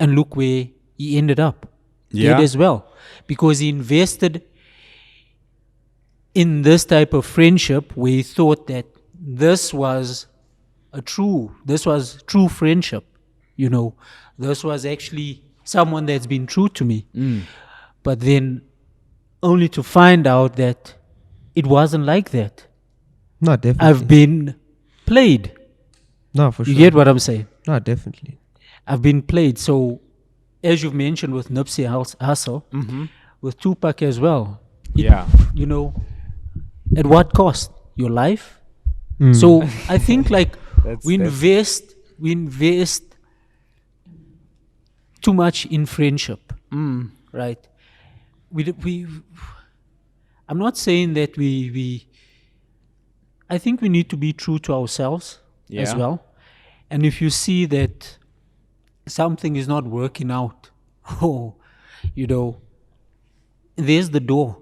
and look where he ended up. Dead as well, because he invested in this type of friendship where he thought that this was true friendship. You know, this was actually someone that's been true to me. But then only to find out that it wasn't like that. No, definitely. I've been played. No, for sure. You get what I'm saying? No, definitely. I've been played. So, as you've mentioned with Nipsey Hussle, with Tupac as well. You know, at what cost? Your life? So, I think like we invest too much in friendship, right? I'm not saying that I think we need to be true to ourselves as well. And if you see that something is not working out, you know, there's the door.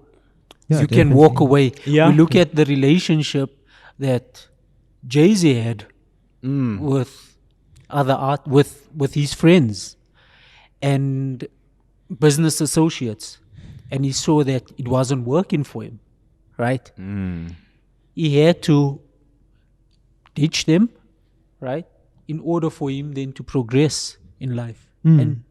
Yeah, You can walk definitely. away. Yeah. We look at the relationship that Jay-Z had with with his friends and business associates, and he saw that it wasn't working for him, right? He had to ditch them, right, in order for him then to progress in life and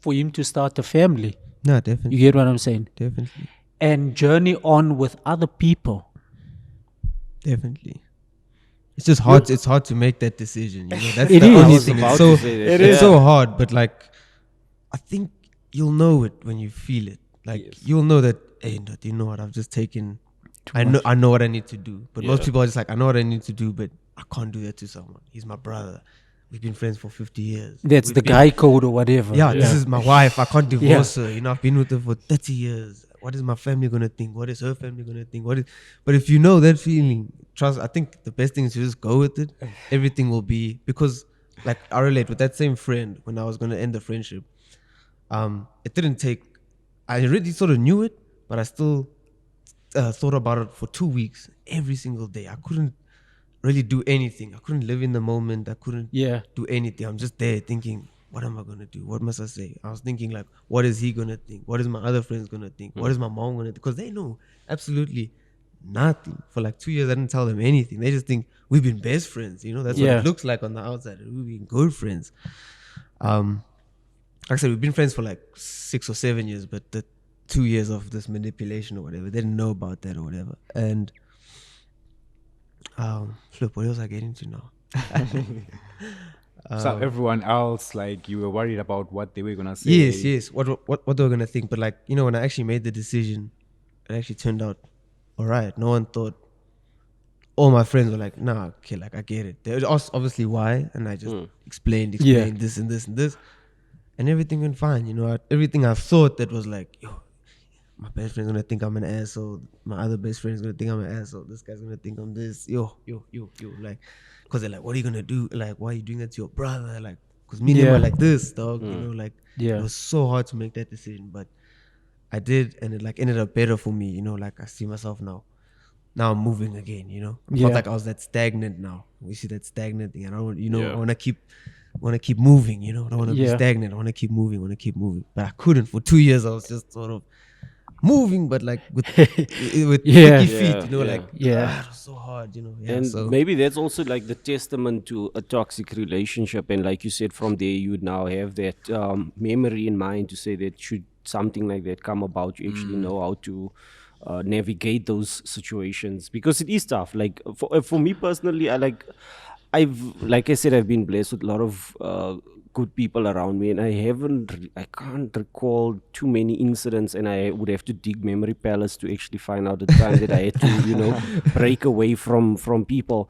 for him to start a family. No, You definitely. get what I'm saying? Definitely. And journey on with other people. Definitely. It's just hard. It's hard to make that decision. You know, that's It the is. only I was thing. about It's so to say that. it's so hard. But like, I think you'll know it when you feel it. Like you'll know that. Hey, no, you know what? I've just taken. I know what I need to do. But most people are just like, I know what I need to do, but I can't do that to someone. He's my brother. We've been friends for 50 years. That's We've the been- guy code or whatever. Yeah, this is my wife. I can't divorce her. You know, I've been with her for 30 years. What is my family gonna think? What is her family gonna think? But if you know that feeling, trust. I think the best thing is to just go with it. Everything will be, because, like, I relate with that same friend when I was gonna end the friendship. It didn't take. I already sort of knew it, but I still thought about it for 2 weeks every single day. I couldn't really do anything. I couldn't live in the moment. I couldn't do anything. I'm just there thinking, what am I going to do? What must I say? I was thinking like, what is he going to think? What is my other friends going to think? What is my mom going to think? Because they know absolutely nothing. For like 2 years, I didn't tell them anything. They just think we've been best friends. You know, that's what it looks like on the outside. We've been good friends. Like I said, we've been friends for like 6 or 7 years, but the 2 years of this manipulation or whatever, they didn't know about that or whatever. And look, what else I get into now? So everyone else, like, you were worried about what they were gonna say. Yes. What they were gonna think, but like, you know, when I actually made the decision, it actually turned out all right. No one thought. All my friends were like, "Nah, okay, like I get it." There was obviously why, and I just explained this and this and this, and everything went fine. You know, everything I thought that was like, yo, my best friend's gonna think I'm an asshole. My other best friend's gonna think I'm an asshole. This guy's gonna think I'm this. Yo. Like, cause they're like, what are you gonna do? Like, why are you doing that to your brother? Like, cause me and him are like this, dog. You know, like, it was so hard to make that decision, but I did, and it like ended up better for me. You know, like I see myself now. Now I'm moving again. You know, I felt like I was that stagnant now. We see that stagnant thing, and I don't, I want to keep moving. You know, I don't want to be stagnant. I want to keep moving. But I couldn't for 2 years. I was just sort of moving, but like with sticky feet. You know, like it was so hard. You know, and so maybe that's also like the testament to a toxic relationship. And like you said, from there you would now have that memory in mind to say that should something like that come about, you actually know how to navigate those situations, because it is tough. Like for me personally, like I said, I've been blessed with a lot of good people around me, and I can't recall too many incidents, and I would have to dig memory palace to actually find out the time that I had to break away from people.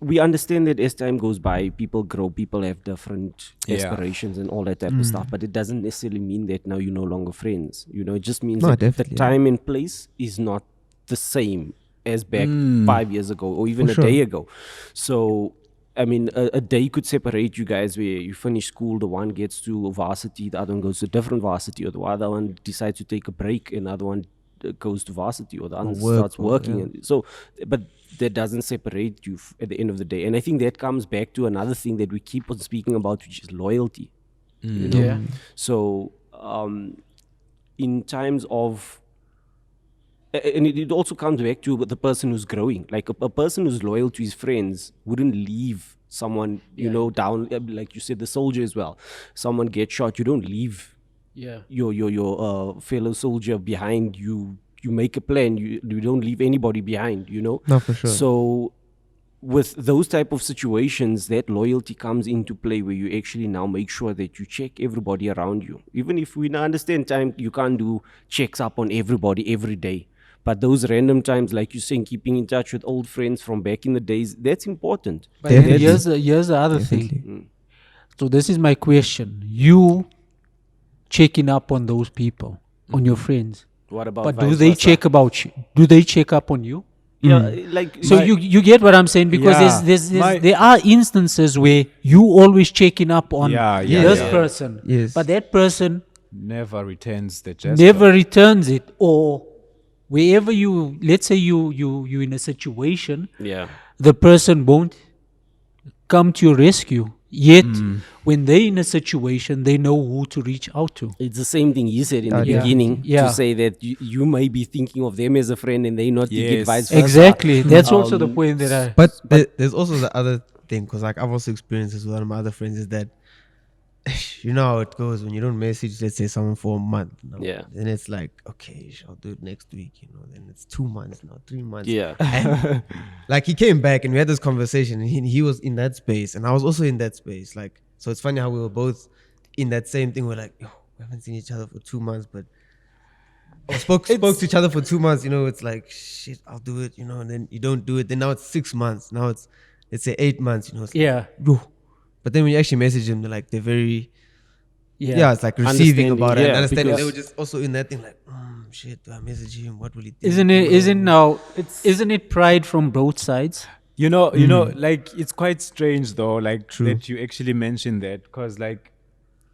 We understand that as time goes by, people grow, people have different aspirations and all that type of stuff, but it doesn't necessarily mean that now you're no longer friends. It just means that the time and place is not the same as back 5 years ago or even a day ago. So, I mean, a day could separate you guys where you finish school, the one gets to varsity, the other one goes to different varsity, or the other one decides to take a break and the other one goes to varsity, or the other starts working. And so, but that doesn't separate you at the end of the day. And I think that comes back to another thing that we keep on speaking about, which is loyalty. So in times of, and it also comes back to the person who's growing. Like a person who's loyal to his friends wouldn't leave someone down, like you said, the soldier as well. Someone gets shot, you don't leave your fellow soldier behind. You make a plan. You don't leave anybody behind, No, for sure. So with those type of situations, that loyalty comes into play, where you actually now make sure that you check everybody around you. Even if we now understand time, you can't do checks up on everybody every day. But those random times, like you're saying, keeping in touch with old friends from back in the days, that's important. But here's the other thing. So this is my question. You checking up on those people, on your friends. What about? But do they check about you? Do they check up on you? Yeah, like so you get what I'm saying, because there are instances where you always checking up on this person, but that person never returns the gesture. Never returns it, or wherever you, let's say you in a situation, the person won't come to your rescue. Yet, when they're in a situation, they know who to reach out to. It's the same thing you said in the beginning, to say that you may be thinking of them as a friend and they not thinking vice versa. Exactly. That's also the point that I... But there's also the other thing, because like I've also experienced this with one of my other friends, is that you know how it goes when you don't message, let's say, someone for a month. Then it's like, okay, I'll do it next week. Then it's 2 months now, 3 months. And, like he came back and we had this conversation, and he was in that space and I was also in that space. Like, so it's funny how we were both in that same thing. We're like, yo, we haven't seen each other for 2 months, but spoke to each other for 2 months. It's like, shit, I'll do it. And then you don't do it. Then now it's 6 months. Now it's, let's say, 8 months. It's like, but then when you actually message them, they're very, it's like receiving about it, and understanding. They were just also in that thing, like, shit, do I message him? What will he think? Isn't it pride from both sides? Like, it's quite strange though, like, that you actually mentioned that, because like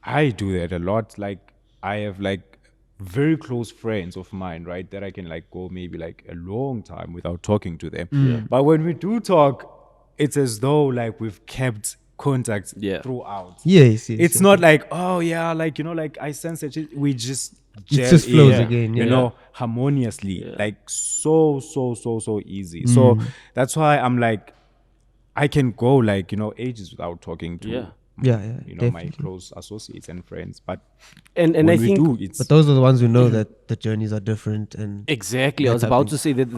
I do that a lot. Like, I have like very close friends of mine, right, that I can like go maybe like a long time without talking to them. But when we do talk, it's as though like we've kept contact throughout. Yes. It's not like, oh yeah, like, like I sense that we just it just flows again, harmoniously, like so easy. So that's why I'm like, I can go like, ages without talking to my close associates and friends, but and I think but those are the ones who know that the journeys are different. And exactly, I was about to say that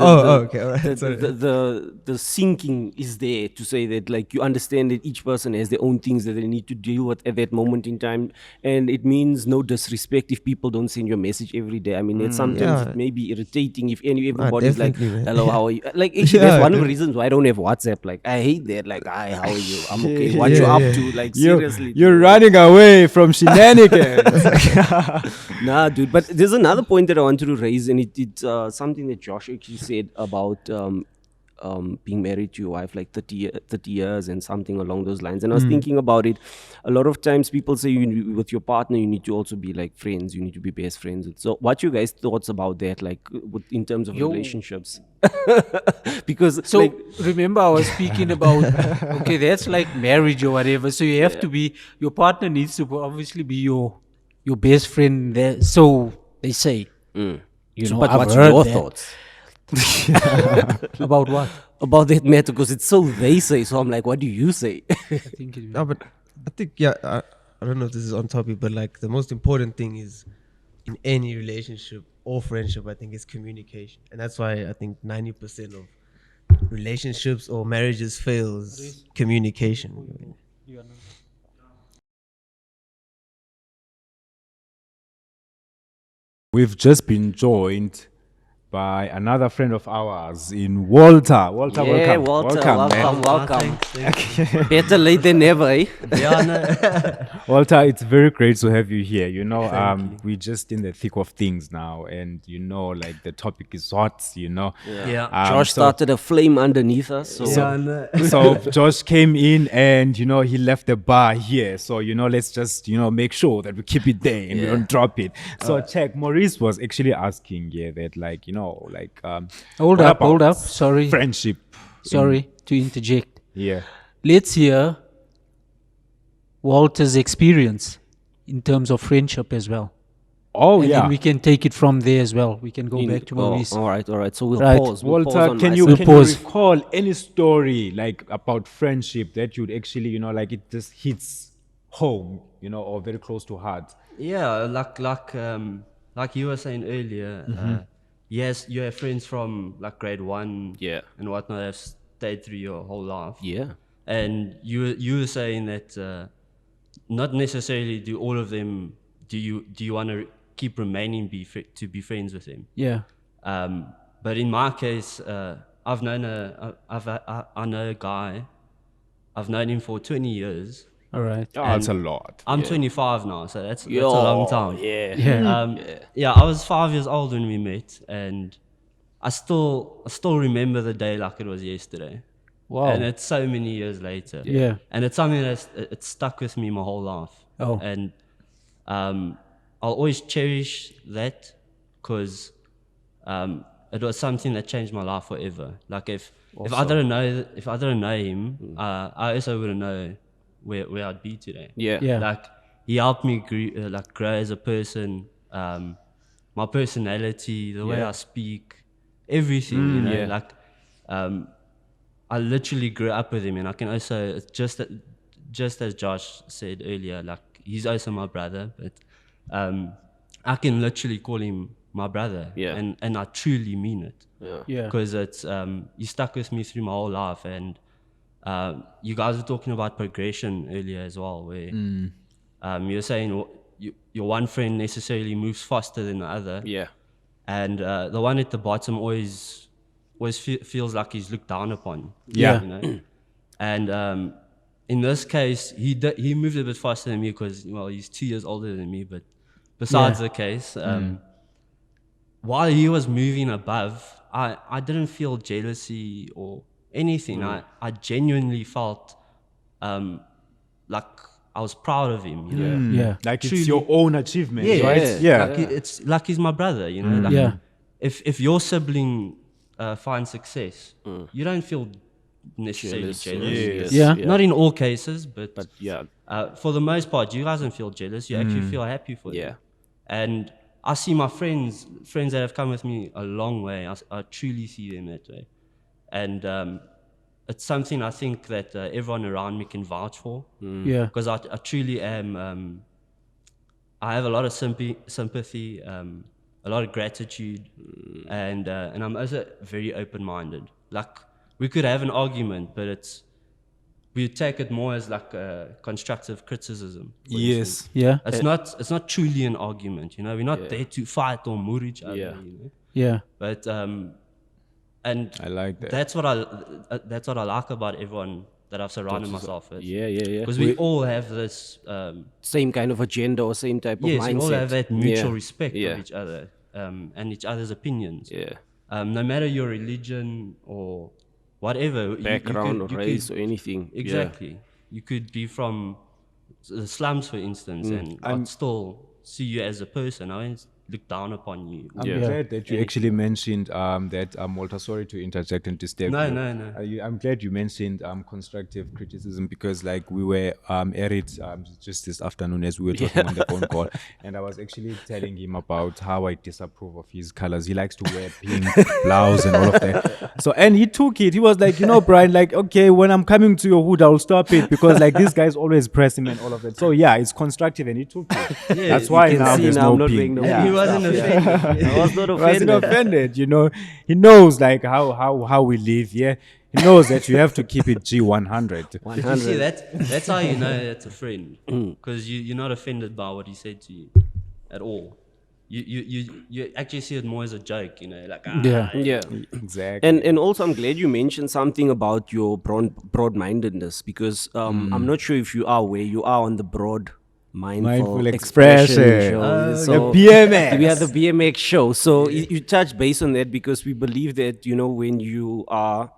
the sinking is there to say that, like, you understand that each person has their own things that they need to deal with at that moment in time, and it means no disrespect if people don't send you a message every day. I mean, it's sometimes it may be irritating if everybody's like, hello, how are you? Like, actually, that's one of the reasons why I don't have WhatsApp. Like, I hate that. Like, hi, how are you? I'm okay. What you up to? Like, seriously. You're dude. running away from shenanigans. Nah, dude. But there's another point that I wanted to raise, and it's something that Josh actually said about being married to your wife like 30 years and something along those lines. And I was thinking about it. A lot of times people say with your partner, you need to also be like friends. You need to be best friends. So what you guys thoughts about that, like in terms of relationships? Because So like, remember, I was speaking about okay, that's like marriage or whatever. So you have to be, your partner needs to obviously be your best friend. There, so they say. You know, but I've what's heard your that. thoughts About what? about that matter? Because it's so they say. So I'm like, what do you say? I think it, No, but I think I don't know if this is on topic, but like the most important thing is in any relationship or friendship, I think is communication, and that's why I think 90% of relationships or marriages fails communication. We've just been joined by another friend of ours in Walter. Walter, Yeah, welcome. Walter, man. welcome. Better late than never, eh? Yeah, no. Walter, it's very great to have you here. You know, Thank you. we're just in the thick of things now, and you know, like the topic is hot. You know, Yeah. Josh started a flame underneath us. So Yeah, no. so Josh came in, and you know, he left the bar here. So you know, let's just make sure that we keep it there and we don't drop it. So check. Maurice was actually asking, that like hold what up, about sorry, friendship. sorry to interject. Yeah. Let's hear Walter's experience in terms of friendship as well. Oh And yeah. then we can take it from there as well. We can go back to Maurice. all right. So we'll Right. pause. We'll pause Walter, on can my you side. can Pause. you recall any story like about friendship that you'd actually like it just hits home, or very close to heart? Yeah, like you were saying earlier, yes, you have friends from like grade 1 Yeah. and whatnot have stayed through your whole life. Yeah. And you were saying that not necessarily do all of them do you want to keep remaining to be friends with them. Yeah. But in my case, I know a guy. I've known him for 20 years. All right. Oh, that's a lot. I'm 25 now, so that's a long time. Yeah. Yeah. I was 5 years old when we met, and I still remember the day like it was yesterday. Wow. And it's so many years later. Yeah. And it's something it's stuck with me my whole life. Oh. And I'll always cherish that because it was something that changed my life forever. Like if I didn't know him, I also wouldn't know where I'd be today. Yeah. Yeah. Like he helped me grow as a person, my personality, the way I speak, everything. yeah. Like I literally grew up with him, and I can also just as Josh said earlier, like he's also my brother, but I can literally call him my brother, Yeah. and I truly mean it. Yeah. Because it's he stuck with me through my whole life, and you guys were talking about progression earlier as well, where you're saying your one friend necessarily moves faster than the other, Yeah. and the one at the bottom always feels like he's looked down upon. Yeah. You know? And in this case, he moved a bit faster than me because he's 2 years older than me. But besides the case, while he was moving above, I didn't feel jealousy or anything. I genuinely felt like I was proud of him. You know? Yeah. Like it's Truly. your own achievement, Yeah, right? Like it's like he's my brother, you know. Like Yeah. if your sibling finds success, you don't feel necessarily jealous. Yes. Yeah. Not in all cases, but Yeah. for the most part, you guys don't feel jealous. You actually feel happy for them. Yeah. And I see my friends that have come with me a long way. I truly see them that way, and it's something I think that everyone around me can vouch for. Yeah. Because I truly am. I have a lot of sympathy, a lot of gratitude, and I'm also very open-minded. Like we could have an argument, but we take it more as like a constructive criticism. for instance. Yes. Yeah. It's not truly an argument. We're not there to fight or moor each other. Yeah. Yeah. But and I like that. that's what I like about everyone that I've surrounded myself with. Yeah. Because we all have this. Same kind of agenda or same type of Yes, mindset. we all have that mutual respect Yeah. of each other and each other's opinions. Yeah. No matter your religion or whatever, Background or race or anything. Yeah. Exactly. You could be from the slums, for instance, and I'd still see you as a person. I won't look down upon you. I'm glad that you actually mentioned that Walter. Sorry to interject and disturb No, you. no. I'm glad you mentioned constructive criticism, because like we were at it just this afternoon as we were talking on the phone call, and I was actually telling him about how I disapprove of his colors. He likes to wear pink blouse and all of that. So, and he took it. He was like, Brian, like, okay, when I'm coming to your hood, I'll stop it, because like these guys always press him and all of that. So yeah, it's constructive, and he took it. That's why can now see there's now I'm no not pink. wearing no Yeah. He wasn't offended. I was not He wasn't offended. offended, He knows like how we live, yeah. He knows that you have to keep it G100. But you see, that's how you know that's a friend, because you're not offended by what he said to you at all. You actually see it more as a joke, like Yeah. Yeah. Exactly. And also, I'm glad you mentioned something about your broad-mindedness, because I'm not sure if you are where you are on the mindful expression. show. The BMX. We are the BMX show. So you touch base on that, because we believe that, when you are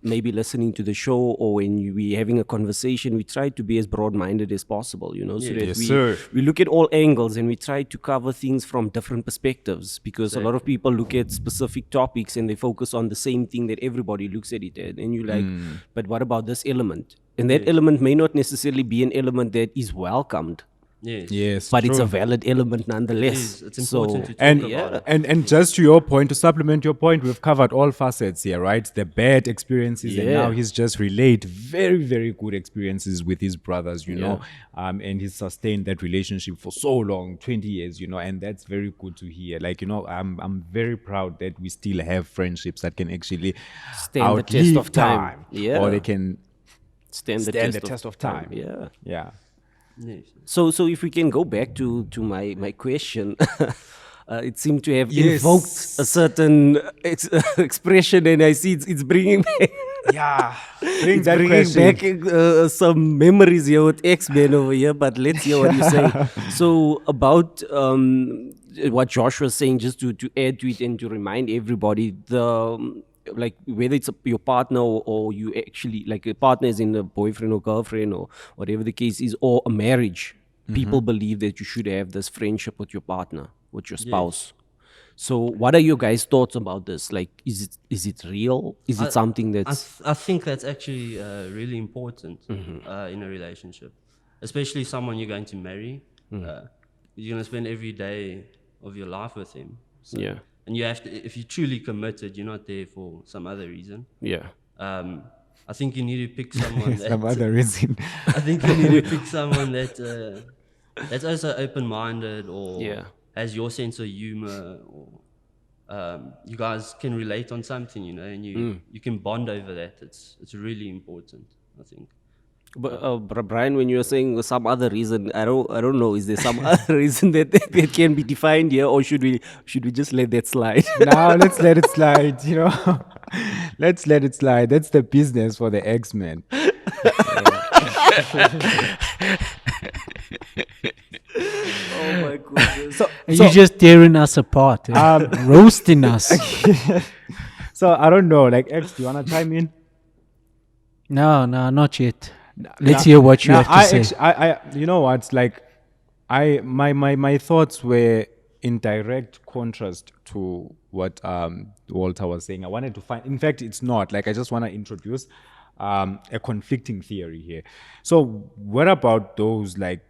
maybe listening to the show, or when we're having a conversation, we try to be as broad-minded as possible, so that Yes, sir. we look at all angles, and we try to cover things from different perspectives, because a lot of people look at specific topics and they focus on the same thing that everybody looks at it at. And you're like, but what about this element? And that element may not necessarily be an element that is welcomed, Yes, but it's true. a valid element nonetheless. It's important to talk And, about it. and just to your point, to supplement your point, we've covered all facets here, right? The bad experiences, and now he's just relayed very, very good experiences with his brothers, and he's sustained that relationship for so long, 20 years, and that's very good to hear. Like, I'm very proud that we still have friendships that can actually Stand the test of time. Yeah. or they can stand the test of time. Yeah. Yeah. Yes. So if we can go back to my question, it seemed to have Yes. invoked a certain expression, and I see it's bringing back, Yeah. Bring it's that bringing question. back some memories here with X-Men over here. But let's hear what you say. So about what Josh was saying, just to add to it and to remind everybody, like whether it's your partner or you actually, like a partner is in a boyfriend or girlfriend or whatever the case is, or a marriage, people believe that you should have this friendship with your partner, with your spouse. So what are your guys' thoughts about this? Like, is it real? Is it something that's I think that's actually really important in a relationship, especially someone you're going to marry. You're going to spend every day of your life with him. So, Yeah. And you have to, if you're truly committed, you're not there for some other reason. yeah. I think you need to pick someone that. Some other reason. I think you need to pick someone that that's also open-minded or Yeah. has your sense of humor, or you guys can relate on something, and you can bond over that. It's really important, I think. But Brian, when you were saying some other reason, I don't know. Is there some other reason that can be defined here, or should we just let that slide? Now let's let it slide, Let's let it slide. That's the business for the X-Men. Oh my goodness. You're just tearing us apart, roasting us. So I don't know, like X, do you wanna chime in? No, not yet. Let's hear what you have to say. I you know what? Like, my thoughts were in direct contrast to what Walter was saying. I wanted to find. In fact, it's not. Like, I just want to introduce a conflicting theory here. So, what about those like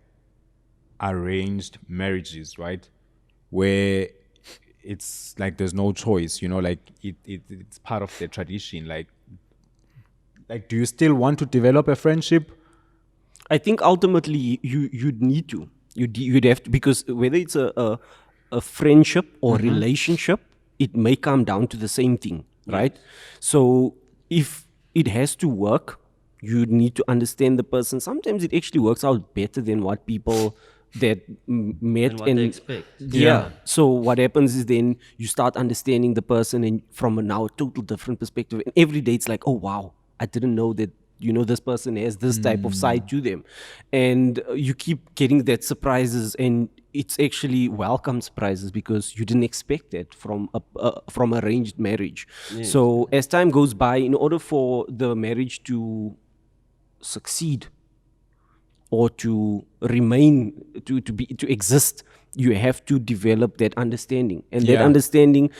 arranged marriages, right? Where it's like there's no choice, like it's part of the tradition, like do you still want to develop a friendship? I think ultimately you'd need to. You'd have to, because whether it's a friendship or relationship, it may come down to the same thing, right? So if it has to work, you need to understand the person. Sometimes it actually works out better than what people that met And what they expect. Yeah. So what happens is then you start understanding the person, and from a now total different perspective. And every day it's like, oh wow, I didn't know that, this person has this type of side to them. And you keep getting that surprises, and it's actually welcome surprises because you didn't expect it from arranged marriage. So as time goes by, in order for the marriage to succeed or to remain, to exist, you have to develop that understanding. And that understanding,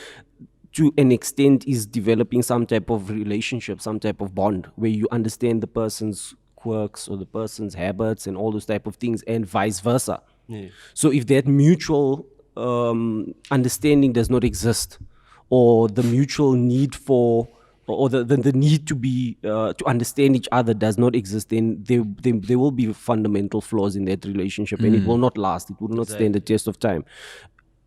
to an extent, is developing some type of relationship, some type of bond where you understand the person's quirks or the person's habits and all those type of things, and vice versa. So if that mutual understanding does not exist, or the mutual need for, or the need to be to understand each other does not exist, then there will be fundamental flaws in that relationship, and it will not last. It will not stand the test of time.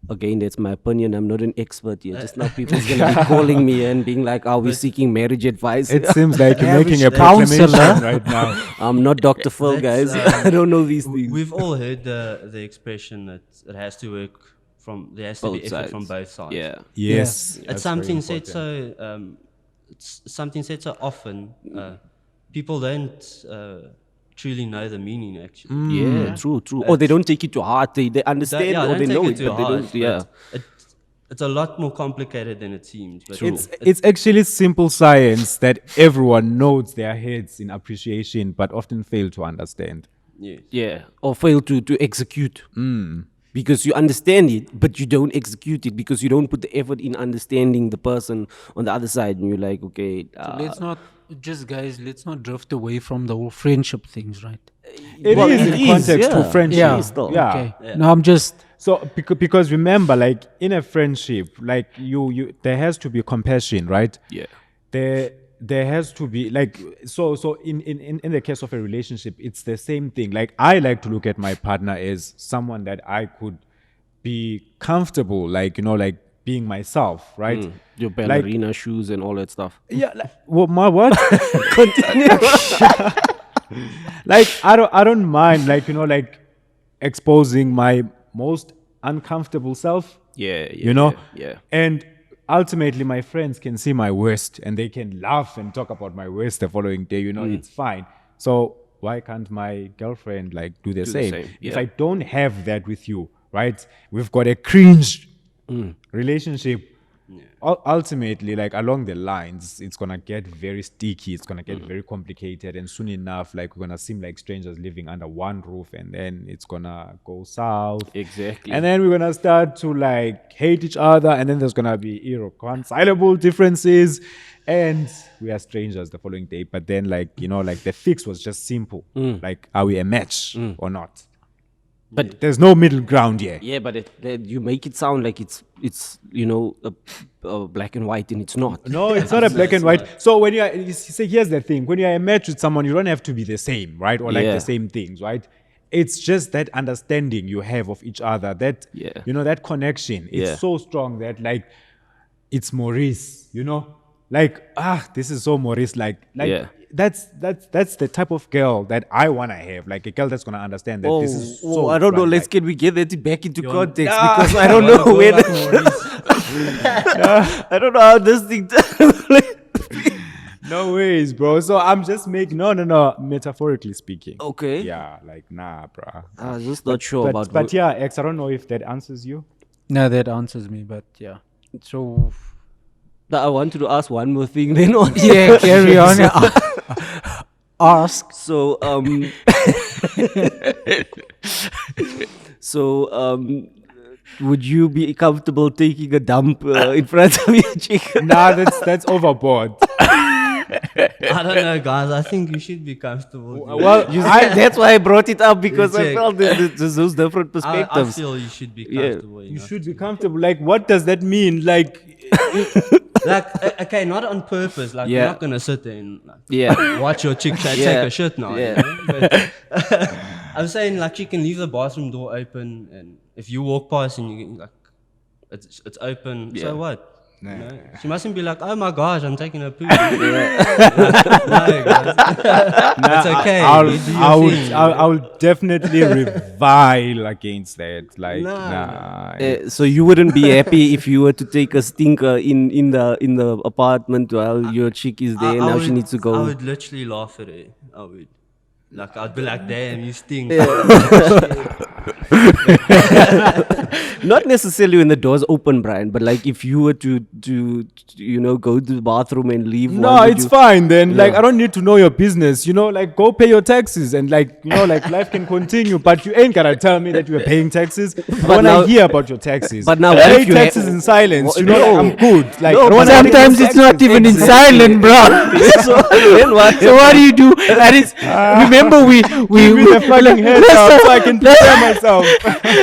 Again, that's my opinion. I'm not an expert here. Just now, people's gonna be calling me and being like, "Are we seeking marriage advice?" It seems like you're making a counselor proclamation right now. I'm not Dr. Phil, guys. I don't know these things. We've all heard the expression that it has to work there has to be Both effort from sides. both sides. Yeah. Yes. It's something said so. It's something said so often. People don't truly know the meaning. Actually, Yeah, true. Or they don't take it to heart. They understand, yeah, or they don't know take it, to but they heart, don't. Yeah. but it's a lot more complicated than it seems. But It's actually simple science that everyone nods their heads in appreciation, but often fail to understand. yes. Yeah, or fail to execute. Because you understand it, but you don't execute it, because you don't put the effort in understanding the person on the other side, and you're like, okay, Let's not let's not drift away from the whole friendship things, right? It is in context to friendship. Yeah. still. Yeah. Okay. No, I'm just So because remember, like in a friendship, like you there has to be compassion, right? Yeah. There has to be like so in the case of a relationship, it's the same thing. Like I like to look at my partner as someone that I could be comfortable, like like being myself, right? Your ballerina shoes and all that stuff. Yeah, like my what? Like I don't mind, like like exposing my most uncomfortable self. Yeah. Yeah. And ultimately my friends can see my worst and they can laugh and talk about my worst the following day. It's fine. So why can't my girlfriend like do the same? same, If yeah. I don't have that with you, right? We've got a cringe relationship. Ultimately, like along the lines, it's gonna get very sticky. It's gonna get very complicated, and soon enough, like we're gonna seem like strangers living under one roof, and then it's gonna go south. Exactly. And then we're gonna start to like hate each other, and then there's gonna be irreconcilable differences, and we are strangers the following day. But then, like like the fix was just simple. Like, are we a match or not? But There's no middle ground here. yeah, but you make it sound like it's a black and white, and it's not. No, it's not a black and white. So when you see, here's the thing: when you're a match with someone, you don't have to be the same, right? Or like Yeah. the same things, right? It's just that understanding you have of each other, that Yeah. that connection. It's Yeah. so strong that like it's Maurice, like this is so Maurice, like Yeah. that's the type of girl that I wanna have, like a girl that's gonna understand that this is so. I don't know. right, Can we get that back into context? Ah. Because I don't know when. I don't know how this thing. No ways, bro. So I'm just making no, metaphorically speaking. Okay. Yeah, like bruh. I was just not sure about. But yeah, X, I don't know if that answers you. no, that answers me, but yeah. So I wanted to ask one more thing. Then on. yeah, carry on. Ask. So would you be comfortable taking a dump in front of your chick? Nah, that's overboard. I don't know, guys. I think you should be comfortable. Well, That's why I brought it up, because I Check. felt there's those different I perspectives. feel you should be Yeah. comfortable. you enough should to be comfortable. Like, what does that mean? Like, okay, not on purpose. Like, Yeah. you're not gonna sit there and Yeah. watch your chick take Yeah. a shit now. Yeah. But I'm saying, like, you can leave the bathroom door open, and if you walk past and you like, it's open. Yeah. So what? You know? She mustn't be like, oh my gosh, I'm taking a poo. No, that's okay. I will definitely revile against that. Like, So you wouldn't be happy if you were to take a stinker in the apartment while your chick is there and now she needs to go. I would literally laugh at it. I would. Like, I'd be like, damn, you stink. Not necessarily when the door's open, Brian, but like if you were to go to the bathroom and leave. No, it's fine then. Yeah. Like, I don't need to know your business. Like, go pay your taxes and like, like life can continue. But you ain't gonna tell me that you are paying taxes. But I hear about your taxes. But now pay taxes in silence. Like, I'm good. Like, sometimes it's not even in silent, bro. So what do you do? And it's remember we the fucking head up so I can prepare myself.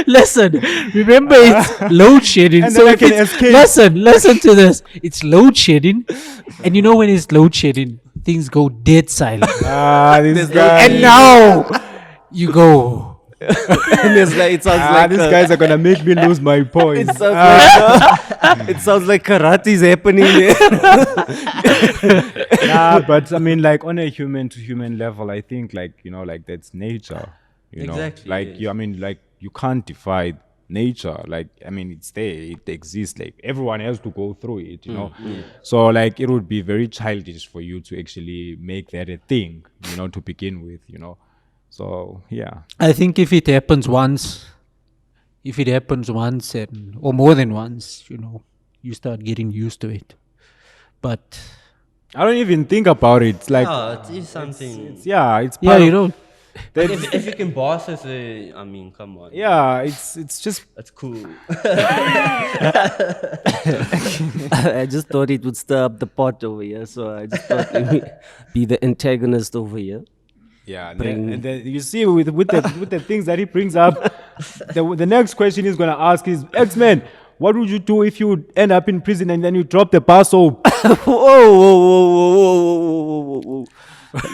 Listen, remember it's load shedding. So I can escape. Listen to this. It's load shedding, and when it's load shedding, things go dead silent. This guy. And now you go. And it sounds like these guys are gonna make me lose my points. It sounds like karate's happening there. But I mean, like on a human to human level, I think like that's nature. Exactly. Like you can't defy nature. Like it's there, it exists. Like everyone has to go through it. So like it would be very childish for you to actually make that a thing. To begin with. So yeah, I think if it happens once, or more than once, you start getting used to it. But I don't even think about it. Like, it is something. It's part you don't. If you can boss us, come on. Yeah, it's just that's cool. I just thought it would stir up the pot over here, so I just thought let me be the antagonist over here. Yeah, and then you see with the things that he brings up, the next question he's gonna ask is, X-Men, what would you do if you would end up in prison and then you drop the bar soap? Whoa.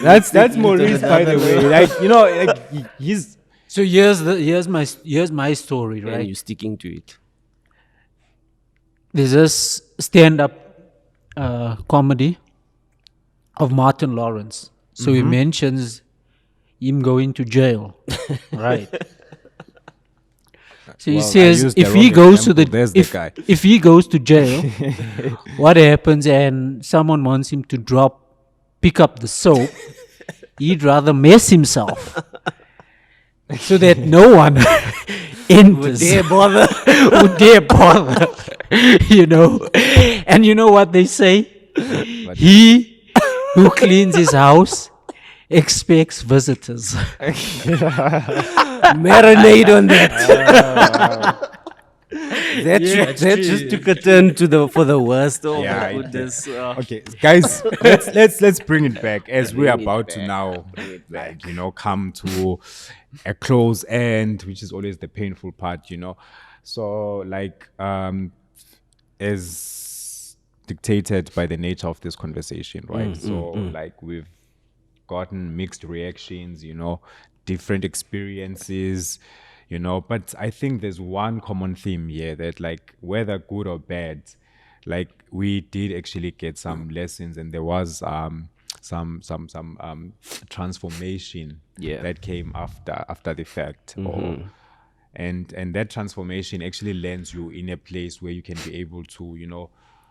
That's Maurice, by the way. Like he's. So here's my story, right? And you're sticking to it. There's this stand-up comedy of Martin Lawrence. So he mentions him going to jail, right? So he says if he goes to if he goes to jail, what happens? And someone wants him to pick up the soap. He'd rather mess himself so that no one enters would dare bother. And you know what they say? He who cleans his house expects visitors. Marinate on that. That just took a turn for the worst. Oh my goodness. Okay, guys, let's bring it back as we're about to now, come to a close end, which is always the painful part, So, like, as dictated by the nature of this conversation, right? Like, we've gotten mixed reactions, different experiences, but I think there's one common theme here that, like, whether good or bad, like, we did actually get some lessons, and there was some transformation that came after the fact. And that transformation actually lands you in a place where you can be able to,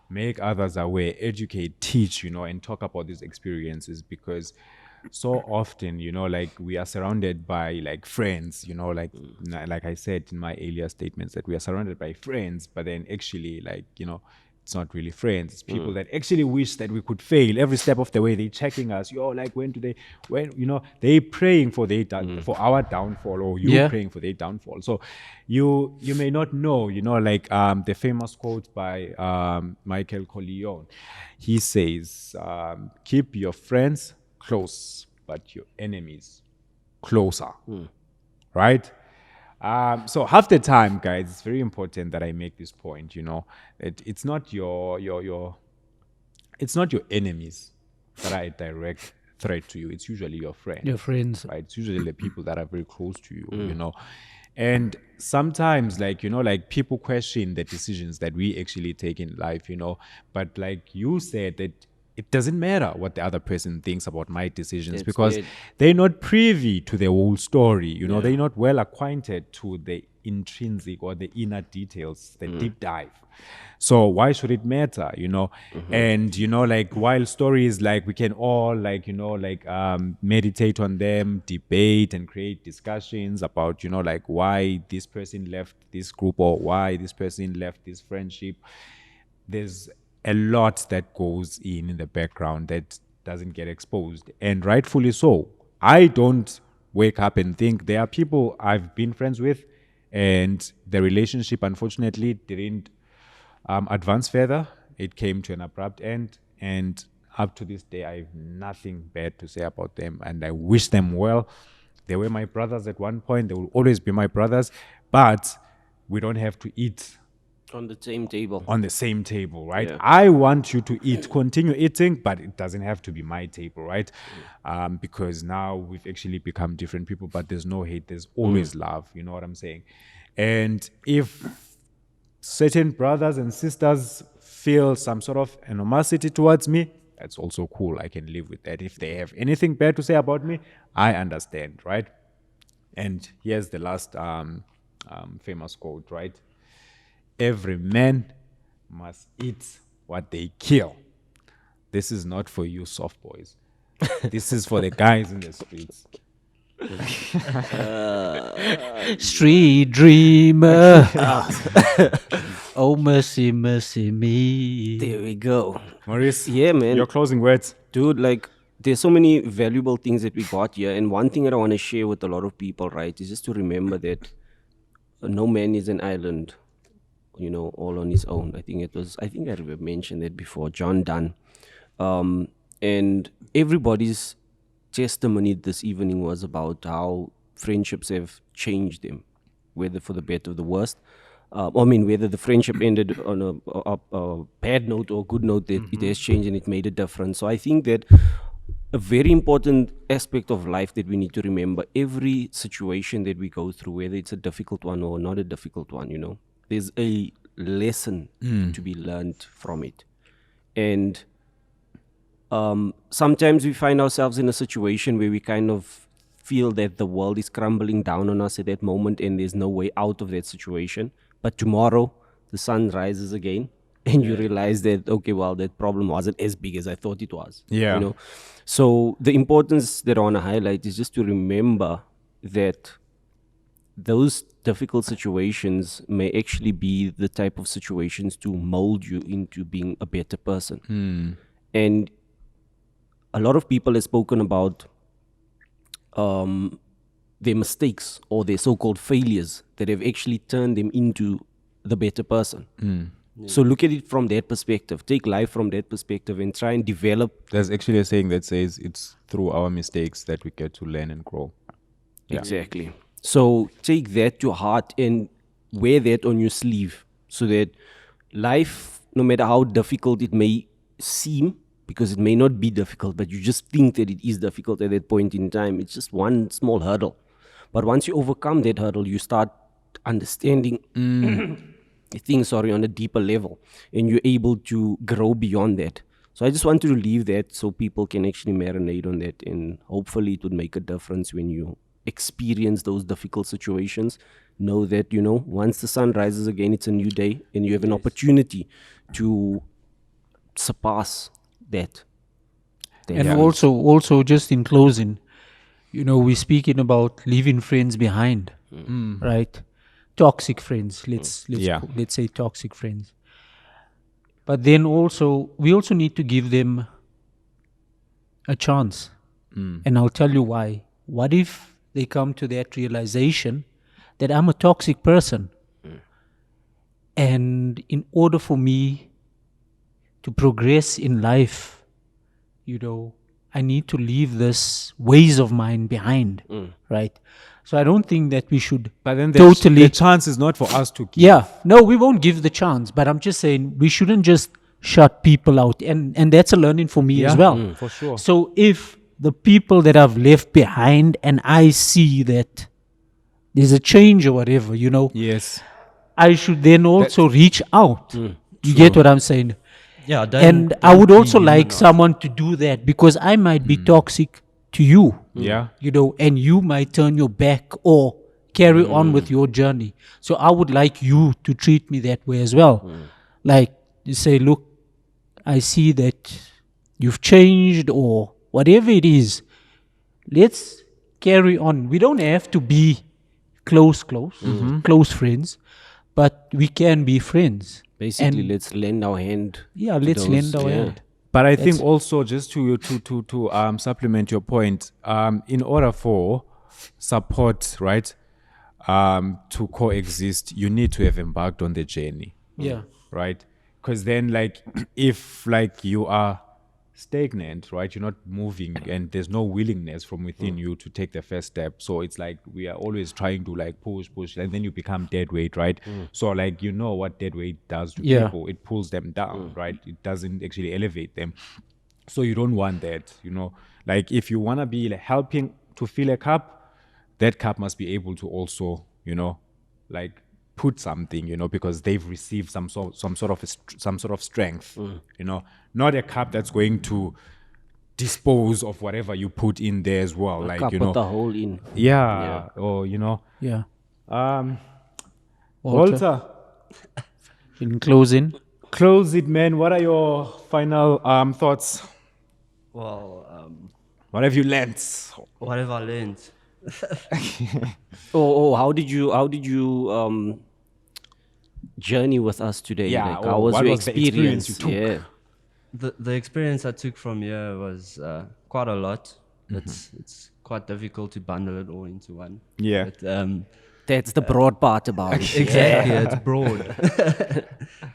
make others aware, educate, teach, and talk about these experiences, because so often, like, we are surrounded by, like, friends, like I said in my earlier statements, that we are surrounded by friends, but then actually, like, it's not really friends. It's people that actually wish that we could fail every step of the way. They're checking us. Like, they're praying for for our downfall, or you praying for their downfall. So you may not know, like the famous quote by Michael Corleone. He says, keep your friends close, but your enemies closer. Right? So half the time, guys, it's very important that I make this point, it's not your enemies that are a direct threat to you, it's usually your friend. Your friends. Right? It's usually the people that are very close to you, you know. And sometimes, like, you know, like people question the decisions that we actually take in life, you know. But like you said, that it doesn't matter what the other person thinks about my decisions, That's because it. they're not privy to the whole story, you know. They're not well acquainted to the intrinsic or the inner details, the deep dive. So why should it matter, you know? And, you know, like, while stories, like, we can all, like, you know, like, meditate on them, debate and create discussions about, you know, like, why this person left this group or why this person left this friendship. There's a lot that goes in the background that doesn't get exposed, and rightfully so. I don't wake up and think there are people I've been friends with and the relationship unfortunately didn't advance further. It came to an abrupt end, and up to this day I have nothing bad to say about them, and I wish them well. They were my brothers at one point, they will always be my brothers, but we don't have to eat On the same table. on the same table, right? Yeah. I want you to eat, continue eating, but it doesn't have to be my table, right? Because now we've actually become different people, but there's no hate, there's always love, you know what I'm saying? And if certain brothers and sisters feel some sort of animosity towards me, that's also cool. I can live with that. If they have anything bad to say about me, I understand, right? And here's the last famous quote, right? Every man must eat what they kill. This is not for you soft boys. This is for the guys in the streets. Street dreamer. Oh, mercy, mercy me. There we go. Maurice, Yeah, man. your closing words. Dude, like, there's so many valuable things that we got here. And one thing that I want to share with a lot of people, right, is just to remember that no man is an island, you know, all on his own. I think I mentioned it before, John Donne. And everybody's testimony this evening was about how friendships have changed them, whether for the better or the worst. Whether the friendship ended on a bad note or a good note, that it has changed and it made a difference. So I think that a very important aspect of life that we need to remember, every situation that we go through, whether it's a difficult one or not a difficult one, you know, there's a lesson to be learned from it. And sometimes we find ourselves in a situation where we kind of feel that the world is crumbling down on us at that moment and there's no way out of that situation. But tomorrow the sun rises again and you realize that, okay, well, that problem wasn't as big as I thought it was. Yeah. You know? So the importance that I want to highlight is just to remember that those difficult situations may actually be the type of situations to mold you into being a better person. And a lot of people have spoken about their mistakes or their so-called failures that have actually turned them into the better person. So look at it from that perspective. Take life from that perspective and try and develop. There's actually a saying that says it's through our mistakes that we get to learn and grow. Exactly. So take that to heart and wear that on your sleeve so that life, no matter how difficult it may seem, because it may not be difficult, but you just think that it is difficult at that point in time, it's just one small hurdle. But once you overcome that hurdle, you start understanding things, on a deeper level, and you're able to grow beyond that. So I just wanted to leave that so people can actually marinate on that, and hopefully it would make a difference when you experience those difficult situations. Know that, you know, once the sun rises again, it's a new day, and you have an opportunity to surpass that. And also, just in closing, you know, we're speaking about leaving friends behind, right? Toxic friends. Let's say toxic friends. But then we also need to give them a chance. And I'll tell you why. What if they come to that realization that I'm a toxic person, and in order for me to progress in life, you know, I need to leave this ways of mine behind, right? So I don't think that we should But then totally... the chance is not for us to give. Yeah, no, we won't give the chance. But I'm just saying we shouldn't just shut people out. And that's a learning for me as well. For sure. So if the people that I've left behind and I see that there's a change or whatever, Yes. I should then also reach out. You get what I'm saying? Yeah, And I would also like someone to do that, because I might be toxic to you, Yeah. and you might turn your back or carry on with your journey. So I would like you to treat me that way as well. Like, you say, look, I see that you've changed or whatever it is. Let's carry on. We don't have to be close friends, but we can be friends. Basically, And let's lend our hand. yeah, to let's those, lend our yeah. hand. But I That's- think also, just to supplement your point, in order for support, right, to coexist, you need to have embarked on the journey, Yeah. right? Because then, like, if like you are stagnant, right, you're not moving, and there's no willingness from within you to take the first step. So it's like we are always trying to like push, and then you become dead weight, right? So like what dead weight does to Yeah. people, it pulls them down, right? It doesn't actually elevate them. So you don't want that, Like if you want to be like helping to fill a cup, that cup must be able to also, like put something, because they've received some sort of strength, not a cup that's going to dispose of whatever you put in there as well, like Cup with the hole in. yeah, or Yeah. Walter, Walter, in closing, close it, man. What are your final thoughts? Well, What have you learned? what have I learned? How did you journey with us today? Yeah, Like, how or was what your was the experience you took? Yeah. The experience I took from here was quite a lot. It's quite difficult to bundle it all into one. Yeah. But, That's the broad part about it. exactly, it's broad.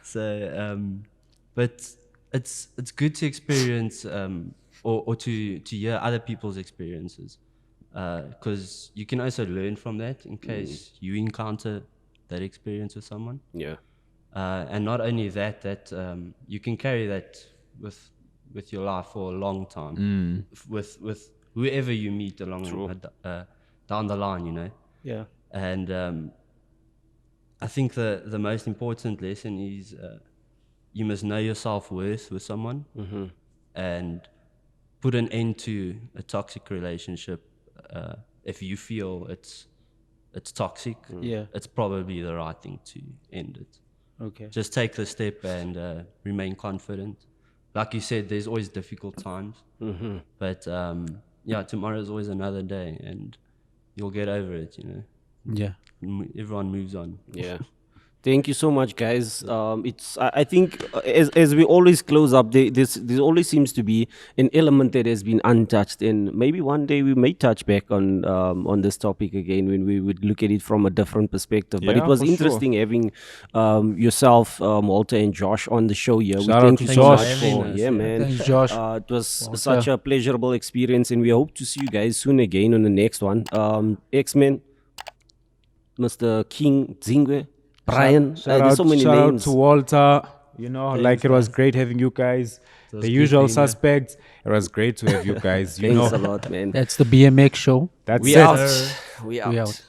So, but it's good to experience or to hear other people's experiences, because you can also learn from that in case you encounter that experience with someone. Yeah. And not only that, you can carry that with your life for a long time, with whoever you meet along down the line, yeah, And I think the most important lesson is you must know your self-worth with someone, and put an end to a toxic relationship. If you feel it's toxic, it's probably the right thing to end it. okay, Just take the step and remain confident. Like you said, there's always difficult times, but tomorrow is always another day, and you'll get over it. yeah, Everyone moves on. Yeah. Thank you so much, guys. I think as we always close up, there always seems to be an element that has been untouched, and maybe one day we may touch back on this topic again when we would look at it from a different perspective. But it Yeah, was for sure. interesting having yourself, Walter and Josh on the show here. Shout out Thank to you so Josh. much for man. Thanks, Josh. It was such a pleasurable experience, and we hope to see you guys soon again on the next one. X-Men, Mr. King Zingwe, Brian. There's so many shout names. out to Walter. Like it was great having you guys. The good usual being here. suspects. It was great to have you guys. Thanks a lot, man. That's the BMX show. That's We it. out. We out. We out.